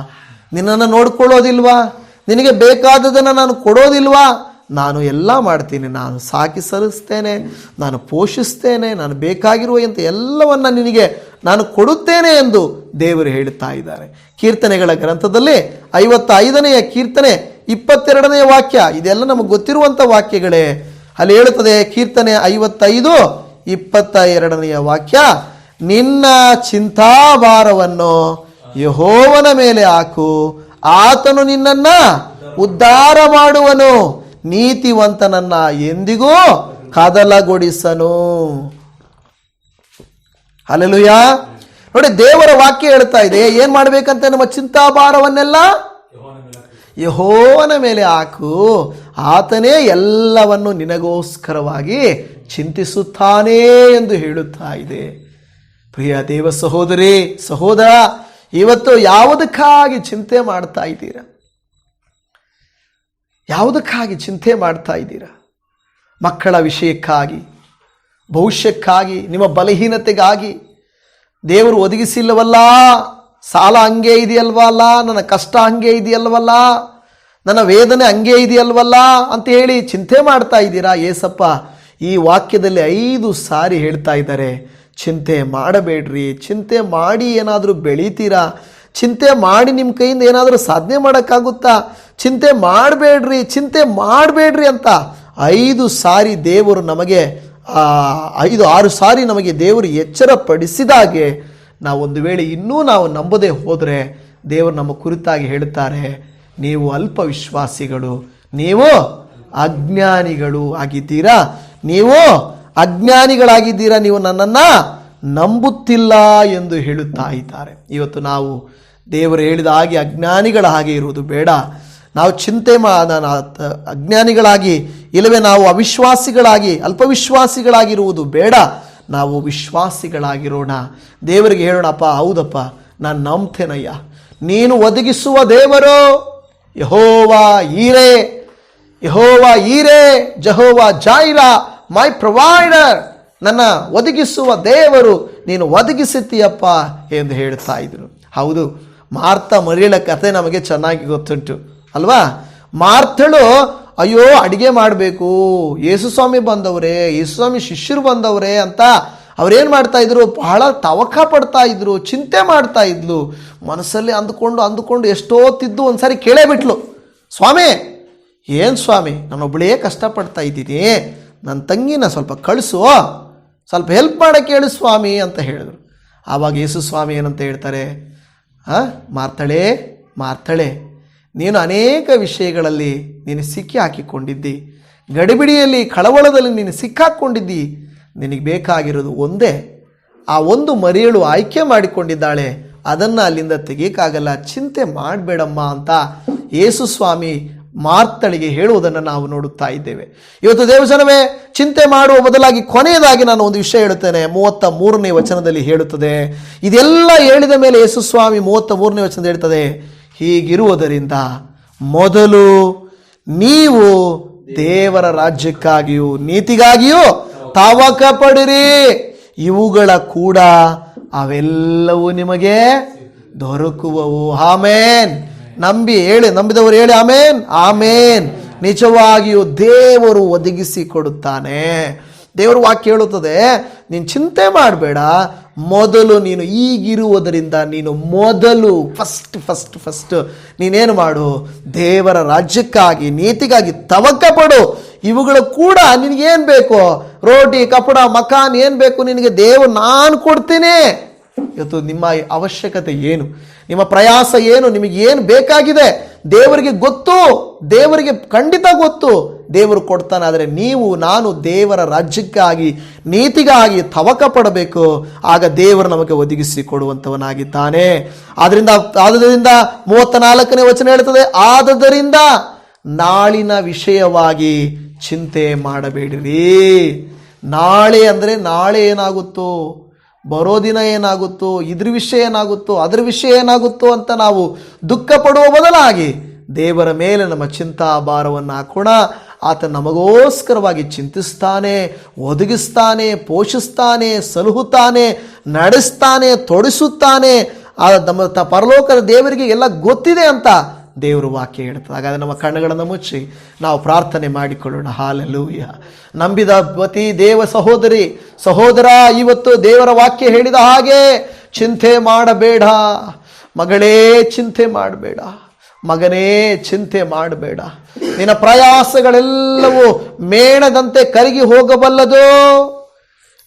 ನಿನ್ನನ್ನು ನೋಡ್ಕೊಳ್ಳೋದಿಲ್ವಾ? ನಿನಗೆ ಬೇಕಾದದನ್ನು ನಾನು ಕೊಡೋದಿಲ್ವಾ? ನಾನು ಎಲ್ಲ ಮಾಡ್ತೀನಿ, ನಾನು ಸಾಕಿ ಸಲ್ಲಿಸ್ತೇನೆ, ನಾನು ಪೋಷಿಸ್ತೇನೆ, ನಾನು ಬೇಕಾಗಿರುವಂಥ ಎಲ್ಲವನ್ನ ನಿನಗೆ ನಾನು ಕೊಡುತ್ತೇನೆ ಎಂದು ದೇವರು ಹೇಳುತ್ತಾ ಇದ್ದಾರೆ. ಕೀರ್ತನೆಗಳ ಗ್ರಂಥದಲ್ಲಿ 55ನೆಯ ಕೀರ್ತನೆ 22ನೆಯ ವಾಕ್ಯ, ಇದೆಲ್ಲ ನಮಗೆ ಗೊತ್ತಿರುವಂಥ ವಾಕ್ಯಗಳೇ. ಅಲ್ಲಿ ಹೇಳುತ್ತದೆ, ಕೀರ್ತನೆ 55:22ನೆಯ ವಾಕ್ಯ, ನಿನ್ನ ಚಿಂತಾಭಾರವನ್ನು ಯೆಹೋವನ ಮೇಲೆ ಹಾಕು, ಆತನು ನಿನ್ನನ್ನ ಉದ್ಧಾರ ಮಾಡುವನು, ನೀತಿವಂತನನ್ನ ಎಂದಿಗೂ ಕದಲಗೊಳಿಸನು. ಹಲ್ಲೆಲೂಯಾ. ನೋಡಿ, ದೇವರ ವಾಕ್ಯ ಹೇಳ್ತಾ ಇದೆ, ಏನ್ ಮಾಡ್ಬೇಕಂತ? ನಮ್ಮ ಚಿಂತಾಭಾರವನ್ನೆಲ್ಲ ಯೆಹೋವನ ಮೇಲೆ ಹಾಕು, ಆತನೇ ಎಲ್ಲವನ್ನು ನಿನಗೋಸ್ಕರವಾಗಿ ಚಿಂತಿಸುತ್ತಾನೆ ಎಂದು ಹೇಳುತ್ತಾ ಇದೆ. ಪ್ರಿಯ ದೇವ ಸಹೋದರಿ ಸಹೋದರ, ಇವತ್ತು ಯಾವುದಕ್ಕಾಗಿ ಚಿಂತೆ ಮಾಡ್ತಾ ಇದ್ದೀರಾ? ಯಾವುದಕ್ಕಾಗಿ ಚಿಂತೆ ಮಾಡ್ತಾ ಇದ್ದೀರಾ? ಮಕ್ಕಳ ವಿಷಯಕ್ಕಾಗಿ, ಭವಿಷ್ಯಕ್ಕಾಗಿ, ನಿಮ್ಮ ಬಲಹೀನತೆಗಾಗಿ ದೇವರು ಒದಗಿಸಿಲ್ಲವಲ್ಲ? ಸಾಲ ಹಂಗೆ ಇದೆಯಲ್ವಲ್ಲ, ನನ್ನ ಕಷ್ಟ ಹಂಗೆ ಇದೆಯಲ್ವಲ್ಲ, ನನ್ನ ವೇದನೆ ಹಂಗೆ ಇದೆಯಲ್ವಲ್ಲ ಅಂತ ಹೇಳಿ ಚಿಂತೆ ಮಾಡ್ತಾ ಇದ್ದೀರಾ? ಏಸಪ್ಪ ಈ ವಾಕ್ಯದಲ್ಲಿ 5 ಸಾರಿ ಹೇಳ್ತಾ ಇದ್ದಾರೆ, ಚಿಂತೆ ಮಾಡಬೇಡ್ರಿ. ಚಿಂತೆ ಮಾಡಿ ಏನಾದರೂ ಬೆಳೀತೀರಾ? ಚಿಂತೆ ಮಾಡಿ ನಿಮ್ಮ ಕೈಯಿಂದ ಏನಾದರೂ ಸಾಧನೆ ಮಾಡೋಕ್ಕಾಗುತ್ತಾ? ಚಿಂತೆ ಮಾಡಬೇಡ್ರಿ, ಚಿಂತೆ ಮಾಡಬೇಡ್ರಿ ಅಂತ 5 ಸಾರಿ ದೇವರು ನಮಗೆ 5-6 ಸಾರಿ ನಮಗೆ ದೇವರು ಎಚ್ಚರ ಪಡಿಸಿದಾಗೆ ನಾವು ಒಂದು ವೇಳೆ ಇನ್ನೂ ನಾವು ನಂಬದೇ ಹೋದರೆ ದೇವರು ನಮ್ಮ ಕುರಿತಾಗಿ ಹೇಳುತ್ತಾರೆ, ನೀವು ಅಲ್ಪ ವಿಶ್ವಾಸಿಗಳು, ನೀವು ಅಜ್ಞಾನಿಗಳು ಆಗಿದ್ದೀರಾ, ನೀವು ಅಜ್ಞಾನಿಗಳಾಗಿದ್ದೀರಾ, ನೀವು ನನ್ನನ್ನು ನಂಬುತ್ತಿಲ್ಲ ಎಂದು ಹೇಳುತ್ತಾ ಇದ್ದಾರೆ. ಇವತ್ತು ನಾವು ದೇವರು ಹೇಳಿದ ಹಾಗೆ ಅಜ್ಞಾನಿಗಳ ಹಾಗೆ ಇರುವುದು ಬೇಡ. ನಾವು ಚಿಂತೆ ಅಜ್ಞಾನಿಗಳಾಗಿ, ಇಲ್ಲವೇ ನಾವು ಅವಿಶ್ವಾಸಿಗಳಾಗಿ, ಅಲ್ಪವಿಶ್ವಾಸಿಗಳಾಗಿರುವುದು ಬೇಡ. ನಾವು ವಿಶ್ವಾಸಿಗಳಾಗಿರೋಣ. ದೇವರಿಗೆ ಹೇಳೋಣಪ್ಪ, ಹೌದಪ್ಪ, ನಾನು ನಂಬ್ತೇನಯ್ಯ, ನೀನು ಒದಗಿಸುವ ದೇವರು ಯೆಹೋವಾ ಈರೇ, ಯೆಹೋವಾ ಈರೇ, ಜೆಹೋವಾ ಜೈರಾ, ಮೈ ಪ್ರೊವೈಡರ್, ನನ್ನ ಒದಗಿಸುವ ದೇವರು, ನೀನು ಒದಗಿಸುತ್ತೀಯಪ್ಪ ಎಂದು ಹೇಳ್ತಾ ಇದ್ರು. ಹೌದು, ಮಾರ್ತಾ ಮರಿಯಳ ಕಥೆ ನಮಗೆ ಚೆನ್ನಾಗಿ ಗೊತ್ತುಂಟು ಅಲ್ವಾ? ಮಾರ್ತಳು, ಅಯ್ಯೋ ಅಡಿಗೆ ಮಾಡಬೇಕು, ಯೇಸುಸ್ವಾಮಿ ಬಂದವರೇ, ಯೇಸುಸ್ವಾಮಿ ಶಿಷ್ಯರು ಬಂದವರೇ ಅಂತ ಅವ್ರೇನು ಮಾಡ್ತಾ ಇದ್ರು? ಬಹಳ ತವಕ ಪಡ್ತಾ ಇದ್ರು, ಚಿಂತೆ ಮಾಡ್ತಾ ಇದ್ಲು. ಮನಸ್ಸಲ್ಲಿ ಅಂದುಕೊಂಡು ಎಷ್ಟೊತ್ತಿದ್ದು ಒಂದ್ಸಾರಿ ಕೇಳೇ ಬಿಟ್ಲು, ಸ್ವಾಮಿ, ಏನು ಸ್ವಾಮಿ, ನಾನೊಬ್ಬಳೇ ಕಷ್ಟಪಡ್ತಾ ಇದ್ದೀನಿ, ನನ್ನ ತಂಗಿನ ಸ್ವಲ್ಪ ಕಳಿಸು, ಸ್ವಲ್ಪ ಹೆಲ್ಪ್ ಮಾಡೋಕ್ಕೆ ಹೇಳು ಸ್ವಾಮಿ ಅಂತ ಹೇಳಿದ್ರು. ಆವಾಗ ಯೇಸು ಸ್ವಾಮಿ ಏನಂತ ಹೇಳ್ತಾರೆ? ಮಾರ್ತಳೆ, ಮಾರ್ತಳೆ, ನೀನು ಅನೇಕ ವಿಷಯಗಳಲ್ಲಿ ನೀನು ಸಿಕ್ಕಿ ಹಾಕಿಕೊಂಡಿದ್ದಿ, ಗಡಿಬಿಡಿಯಲ್ಲಿ ಕಳವಳದಲ್ಲಿ ನೀನು ಸಿಕ್ಕಾಕ್ಕೊಂಡಿದ್ದಿ, ನಿನಗೆ ಬೇಕಾಗಿರೋದು ಒಂದೇ. ಆ ಒಂದು ಮರಿಯಳು ಆಯ್ಕೆ ಮಾಡಿಕೊಂಡಿದ್ದಾಳೆ, ಅದನ್ನು ಅಲ್ಲಿಂದ ತೆಗಿಯಕ್ಕಾಗಲ್ಲ, ಚಿಂತೆ ಮಾಡಬೇಡಮ್ಮ ಅಂತ ಯೇಸು ಸ್ವಾಮಿ ಮಾರ್ತಳಿಗೆ ಹೇಳುವುದನ್ನು ನಾವು ನೋಡುತ್ತಾ ಇದ್ದೇವೆ. ಇವತ್ತು ದೇವಜನವೇ, ಚಿಂತೆ ಮಾಡುವ ಬದಲಾಗಿ ಕೊನೆಯದಾಗಿ ನಾನು ಒಂದು ವಿಷಯ ಹೇಳುತ್ತೇನೆ. 33ನೇ ವಚನದಲ್ಲಿ ಹೇಳುತ್ತದೆ. ಇದೆಲ್ಲ ಹೇಳಿದ ಮೇಲೆ ಯೇಸು ಸ್ವಾಮಿ 33ನೇ ವಚನದಲ್ಲಿ ಹೇಳ್ತದೆ, ಹೀಗಿರುವುದರಿಂದ ಮೊದಲು ನೀವು ದೇವರ ರಾಜ್ಯಕ್ಕಾಗಿಯೂ ನೀತಿಗಾಗಿಯೂ ತವಕ ಪಡಿರಿ, ಇವುಗಳ ಕೂಡ ಅವೆಲ್ಲವೂ ನಿಮಗೆ ದೊರಕುವವು. ಆಮೇನ್. ನಂಬಿದವರು ಹೇಳಿ ಆಮೇನ್, ಆಮೇನ್. ನಿಜವಾಗಿಯೂ ದೇವರು ಒದಗಿಸಿ ಕೊಡುತ್ತಾನೆ. ದೇವರು ವಾಕ್ಯ ಹೇಳುತ್ತದೆ, ನೀನು ಚಿಂತೆ ಮಾಡಬೇಡ, ಮೊದಲು ನೀನು ಈಗಿರುವುದರಿಂದ ನೀನು ಮೊದಲು ಫಸ್ಟ್ ನೀನೇನು ಮಾಡು? ದೇವರ ರಾಜ್ಯಕ್ಕಾಗಿ ನೀತಿಗಾಗಿ ತವಕ ಪಡು. ಇವುಗಳು ಕೂಡ ನಿನಗೇನು ಬೇಕು? ರೋಟಿ, ಕಪಡ, ಮಕಾನ್ ಏನು ಬೇಕು ನಿನಗೆ? ದೇವರು ನಾನು ಕೊಡ್ತೀನಿ. ಇವತ್ತು ನಿಮ್ಮ ಅವಶ್ಯಕತೆ ಏನು? ನಿಮ್ಮ ಪ್ರಯಾಸ ಏನು? ನಿಮಗೆ ಏನು ಬೇಕಾಗಿದೆ? ದೇವರಿಗೆ ಗೊತ್ತು, ದೇವರಿಗೆ ಖಂಡಿತ ಗೊತ್ತು. ದೇವರು ಕೊಡ್ತಾನೆ. ಆದರೆ ನೀವು ನಾನು ದೇವರ ರಾಜ್ಯಕ್ಕಾಗಿ ನೀತಿಗಾಗಿ ತವಕ ಪಡಬೇಕು. ಆಗ ದೇವರು ನಮಗೆ ಒದಗಿಸಿ ಕೊಡುವಂಥವನಾಗಿದ್ದಾನೆ. ಆದ್ದರಿಂದ 34ನೇ ವಚನ ಹೇಳ್ತದೆ, ಆದದರಿಂದ ನಾಳಿನ ವಿಷಯವಾಗಿ ಚಿಂತೆ ಮಾಡಬೇಡಿರಿ. ನಾಳೆ ಅಂದರೆ ನಾಳೆ ಏನಾಗುತ್ತೋ, ಬರೋ ದಿನ ಏನಾಗುತ್ತೋ, ಇದ್ರ ವಿಷಯ ಏನಾಗುತ್ತೋ, ಅದ್ರ ವಿಷಯ ಏನಾಗುತ್ತೋ ಅಂತ ನಾವು ದುಃಖ ಪಡುವ ಬದಲಾಗಿ ದೇವರ ಮೇಲೆ ನಮ್ಮ ಚಿಂತಾ ಭಾರವನ್ನು ಹಾಕೋಣ. ಆತ ನಮಗೋಸ್ಕರವಾಗಿ ಚಿಂತಿಸ್ತಾನೆ, ಒದಗಿಸ್ತಾನೆ, ಪೋಷಿಸ್ತಾನೆ, ಸಲಹುತ್ತಾನೆ, ನಡೆಸ್ತಾನೆ, ತೊಡಿಸುತ್ತಾನೆ. ನಮ್ಮ ಪರಲೋಕದ ದೇವರಿಗೆ ಎಲ್ಲ ಗೊತ್ತಿದೆ ಅಂತ ದೇವರು ವಾಕ್ಯ ಹೇಳ್ತದೆ. ಹಾಗಾದರೆ ನಮ್ಮ ಕಣ್ಣುಗಳನ್ನು ಮುಚ್ಚಿ ನಾವು ಪ್ರಾರ್ಥನೆ ಮಾಡಿಕೊಳ್ಳೋಣ. ಹಾಲೆಲೂಯ. ನಂಬಿದ ಪತಿ ದೇವ ಸಹೋದರಿ ಸಹೋದರ, ಇವತ್ತು ದೇವರ ವಾಕ್ಯ ಹೇಳಿದ ಹಾಗೆ ಚಿಂತೆ ಮಾಡಬೇಡ. ಮಗಳೇ ಚಿಂತೆ ಮಾಡಬೇಡ, ಮಗನೇ ಚಿಂತೆ ಮಾಡಬೇಡ. ನಿನ್ನ ಪ್ರಯಾಸಗಳೆಲ್ಲವೂ ಮೇಣದಂತೆ ಕರಗಿ ಹೋಗಬಲ್ಲದು.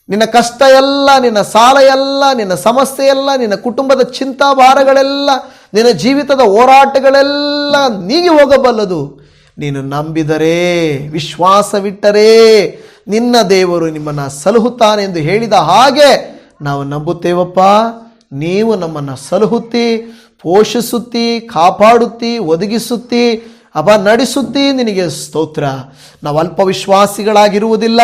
ನಿನ್ನ ಕಷ್ಟ ಎಲ್ಲ, ನಿನ್ನ ಸಾಲ ಎಲ್ಲ, ನಿನ್ನ ಸಮಸ್ಯೆ ಎಲ್ಲ, ನಿನ್ನ ಕುಟುಂಬದ ಚಿಂತಾಭಾರಗಳೆಲ್ಲ, ನಿನ್ನ ಜೀವಿತದ ಹೋರಾಟಗಳೆಲ್ಲ ನೀಗಿ ಹೋಗಬಲ್ಲದು. ನೀನು ನಂಬಿದರೆ, ವಿಶ್ವಾಸವಿಟ್ಟರೆ ನಿನ್ನ ದೇವರು ನಿಮ್ಮನ್ನು ಸಲಹುತ್ತಾನೆ ಎಂದು ಹೇಳಿದ ಹಾಗೆ ನಾವು ನಂಬುತ್ತೇವಪ್ಪ. ನೀವು ನಮ್ಮನ್ನು ಸಲಹುತ್ತಿ, ಪೋಷಿಸುತ್ತಿ, ಕಾಪಾಡುತ್ತಿ, ಒದಗಿಸುತ್ತಿ, ನಡೆಸುತ್ತಿ. ನಿನಗೆ ಸ್ತೋತ್ರ. ನಾವು ಅಲ್ಪವಿಶ್ವಾಸಿಗಳಾಗಿರುವುದಿಲ್ಲ.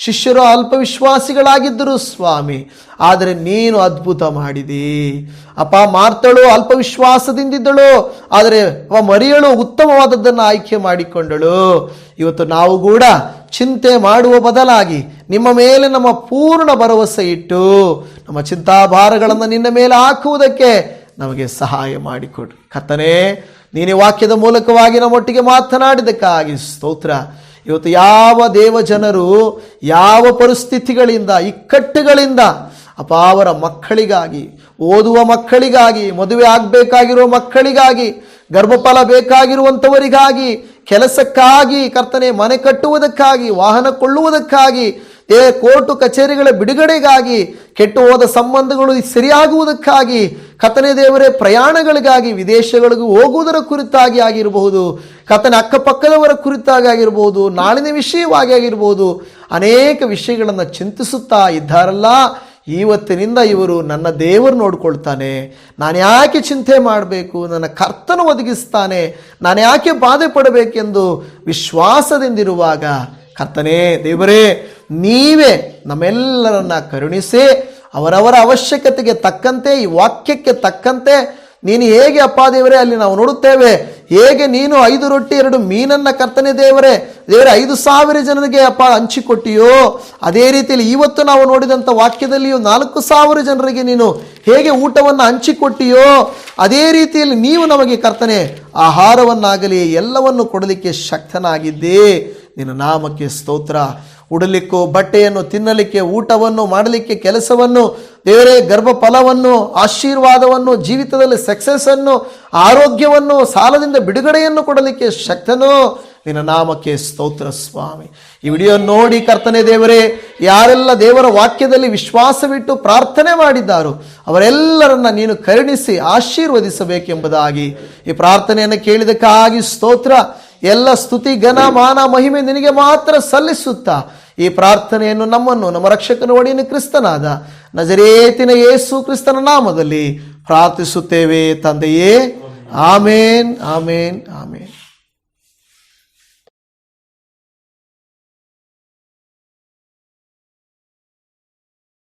ಶಿಷ್ಯರು ಅಲ್ಪವಿಶ್ವಾಸಿಗಳಾಗಿದ್ದರು ಸ್ವಾಮಿ, ಆದರೆ ನೀನು ಅದ್ಭುತ ಮಾಡಿದಿ ಅಪ್ಪ. ಮಾರ್ತಳು ಅಲ್ಪವಿಶ್ವಾಸದಿಂದಿದ್ದಳು, ಆದರೆ ಮರಿಯಳು ಉತ್ತಮವಾದದ್ದನ್ನು ಆಯ್ಕೆ ಮಾಡಿಕೊಂಡಳು. ಇವತ್ತು ನಾವು ಕೂಡ ಚಿಂತೆ ಮಾಡುವ ಬದಲಾಗಿ ನಿಮ್ಮ ಮೇಲೆ ನಮ್ಮ ಪೂರ್ಣ ಭರವಸೆ ಇಟ್ಟು ನಮ್ಮ ಚಿಂತಾಭಾರಗಳನ್ನು ನಿನ್ನ ಮೇಲೆ ಹಾಕುವುದಕ್ಕೆ ನಮಗೆ ಸಹಾಯ ಮಾಡಿಕೊಡು ಕರ್ತನೇ. ನೀನೇ ವಾಕ್ಯದ ಮೂಲಕವಾಗಿ ನಮ್ಮೊಟ್ಟಿಗೆ ಮಾತನಾಡಿದ್ದಕ್ಕಾಗಿ ಸ್ತೋತ್ರ. ಇವತ್ತು ಯಾವ ದೇವ ಜನರು ಯಾವ ಪರಿಸ್ಥಿತಿಗಳಿಂದ, ಇಕ್ಕಟ್ಟುಗಳಿಂದ ಅಪ್ಪ ಅವರ ಮಕ್ಕಳಿಗಾಗಿ, ಓದುವ ಮಕ್ಕಳಿಗಾಗಿ, ಮದುವೆ ಆಗಬೇಕಾಗಿರುವ ಮಕ್ಕಳಿಗಾಗಿ, ಗರ್ಭಫಲ ಬೇಕಾಗಿರುವಂಥವರಿಗಾಗಿ, ಕೆಲಸಕ್ಕಾಗಿ ಕರ್ತನೆ, ಮನೆ ಕಟ್ಟುವುದಕ್ಕಾಗಿ, ವಾಹನ ಕೊಳ್ಳುವುದಕ್ಕಾಗಿ, ಕೋರ್ಟು ಕಚೇರಿಗಳ ಬಿಡುಗಡೆಗಾಗಿ, ಕೆಟ್ಟು ಹೋದ ಸಂಬಂಧಗಳು ಸರಿಯಾಗುವುದಕ್ಕಾಗಿ, ಕರ್ತನೆ ದೇವರೇ ಪ್ರಯಾಣಗಳಿಗಾಗಿ, ವಿದೇಶಗಳಿಗೂ ಹೋಗುವುದರ ಕುರಿತಾಗಿ ಆಗಿರಬಹುದು, ಕರ್ತನೆ ಅಕ್ಕಪಕ್ಕದವರ ಕುರಿತಾಗಿ ಆಗಿರಬಹುದು, ನಾಳಿನ ವಿಷಯವಾಗಿ ಆಗಿರಬಹುದು, ಅನೇಕ ವಿಷಯಗಳನ್ನು ಚಿಂತಿಸುತ್ತಾ ಇದ್ದಾರಲ್ಲ. ಇವತ್ತಿನಿಂದ ಇವರು ನನ್ನ ದೇವರು ನೋಡ್ಕೊಳ್ತಾನೆ, ನಾನು ಯಾಕೆ ಚಿಂತೆ ಮಾಡಬೇಕು, ನನ್ನ ಕರ್ತನು ಒದಗಿಸ್ತಾನೆ, ನಾನು ಯಾಕೆ ಬಾಧೆ ಪಡಬೇಕೆಂದು ವಿಶ್ವಾಸದಿಂದಿರುವಾಗ ಕರ್ತನೇ ದೇವರೇ ನೀವೇ ನಮ್ಮೆಲ್ಲರನ್ನ ಕರುಣಿಸಿ ಅವರವರ ಅವಶ್ಯಕತೆಗೆ ತಕ್ಕಂತೆ, ಈ ವಾಕ್ಯಕ್ಕೆ ತಕ್ಕಂತೆ ನೀನು ಹೇಗೆ ಅಪ್ಪ ದೇವರೇ ಅಲ್ಲಿ ನಾವು ನೋಡುತ್ತೇವೆ, ಹೇಗೆ ನೀನು 5 ರೊಟ್ಟಿ 2 ಮೀನನ್ನು ಕರ್ತನೆ ದೇವರೇ 5,000 ಜನರಿಗೆ ಅಪ್ಪ ಹಂಚಿಕೊಟ್ಟಿಯೋ, ಅದೇ ರೀತಿಯಲ್ಲಿ ಇವತ್ತು ನಾವು ನೋಡಿದಂಥ ವಾಕ್ಯದಲ್ಲಿಯೂ 4,000 ಜನರಿಗೆ ನೀನು ಹೇಗೆ ಊಟವನ್ನು ಹಂಚಿಕೊಟ್ಟಿಯೋ, ಅದೇ ರೀತಿಯಲ್ಲಿ ನೀವು ನಮಗೆ ಕರ್ತನೆ ಆಹಾರವನ್ನಾಗಲಿ ಎಲ್ಲವನ್ನು ಕೊಡಲಿಕ್ಕೆ ಶಕ್ತನಾಗಿದ್ದೇ. ನಿನ್ನ ನಾಮಕ್ಕೆ ಸ್ತೋತ್ರ. ಉಡಲಿಕ್ಕೂ, ಬಟ್ಟೆಯನ್ನು ತಿನ್ನಲಿಕ್ಕೆ, ಊಟವನ್ನು ಮಾಡಲಿಕ್ಕೆ, ಕೆಲಸವನ್ನು ದೇವರೇ, ಗರ್ಭಫಲವನ್ನು, ಆಶೀರ್ವಾದವನ್ನು, ಜೀವಿತದಲ್ಲಿ ಸಕ್ಸಸ್ಸನ್ನು, ಆರೋಗ್ಯವನ್ನು, ಸಾಲದಿಂದ ಬಿಡುಗಡೆಯನ್ನು ಕೊಡಲಿಕ್ಕೆ ಶಕ್ತನು. ನಿನ್ನ ನಾಮಕ್ಕೆ ಸ್ತೋತ್ರ ಸ್ವಾಮಿ. ಈ ವಿಡಿಯೋ ನೋಡಿ ಕರ್ತನೆ ದೇವರೇ, ಯಾರೆಲ್ಲ ದೇವರ ವಾಕ್ಯದಲ್ಲಿ ವಿಶ್ವಾಸವಿಟ್ಟು ಪ್ರಾರ್ಥನೆ ಮಾಡಿದ್ದಾರೋ ಅವರೆಲ್ಲರನ್ನ ನೀನು ಕರುಣಿಸಿ ಆಶೀರ್ವದಿಸಬೇಕೆಂಬುದಾಗಿ ಈ ಪ್ರಾರ್ಥನೆಯನ್ನು ಕೇಳಿದಕ್ಕಾಗಿ ಸ್ತೋತ್ರ. ಎಲ್ಲ ಸ್ತುತಿ, ಘನ, ಮಾನ, ಮಹಿಮೆ ನಿನಗೆ ಮಾತ್ರ ಸಲ್ಲಿಸುತ್ತಾ ಈ ಪ್ರಾರ್ಥನೆಯನ್ನು ನಮ್ಮನ್ನು ನಮ್ಮ ರಕ್ಷಕನ ಒಡೆಯನ ಕ್ರಿಸ್ತನಾದ ನಜರೇತಿನ ಯೇಸು ಕ್ರಿಸ್ತನ ನಾಮದಲ್ಲಿ ಪ್ರಾರ್ಥಿಸುತ್ತೇವೆ ತಂದೆಯೇ. ಆಮೇನ್, ಆಮೇನ್, ಆಮೇನ್.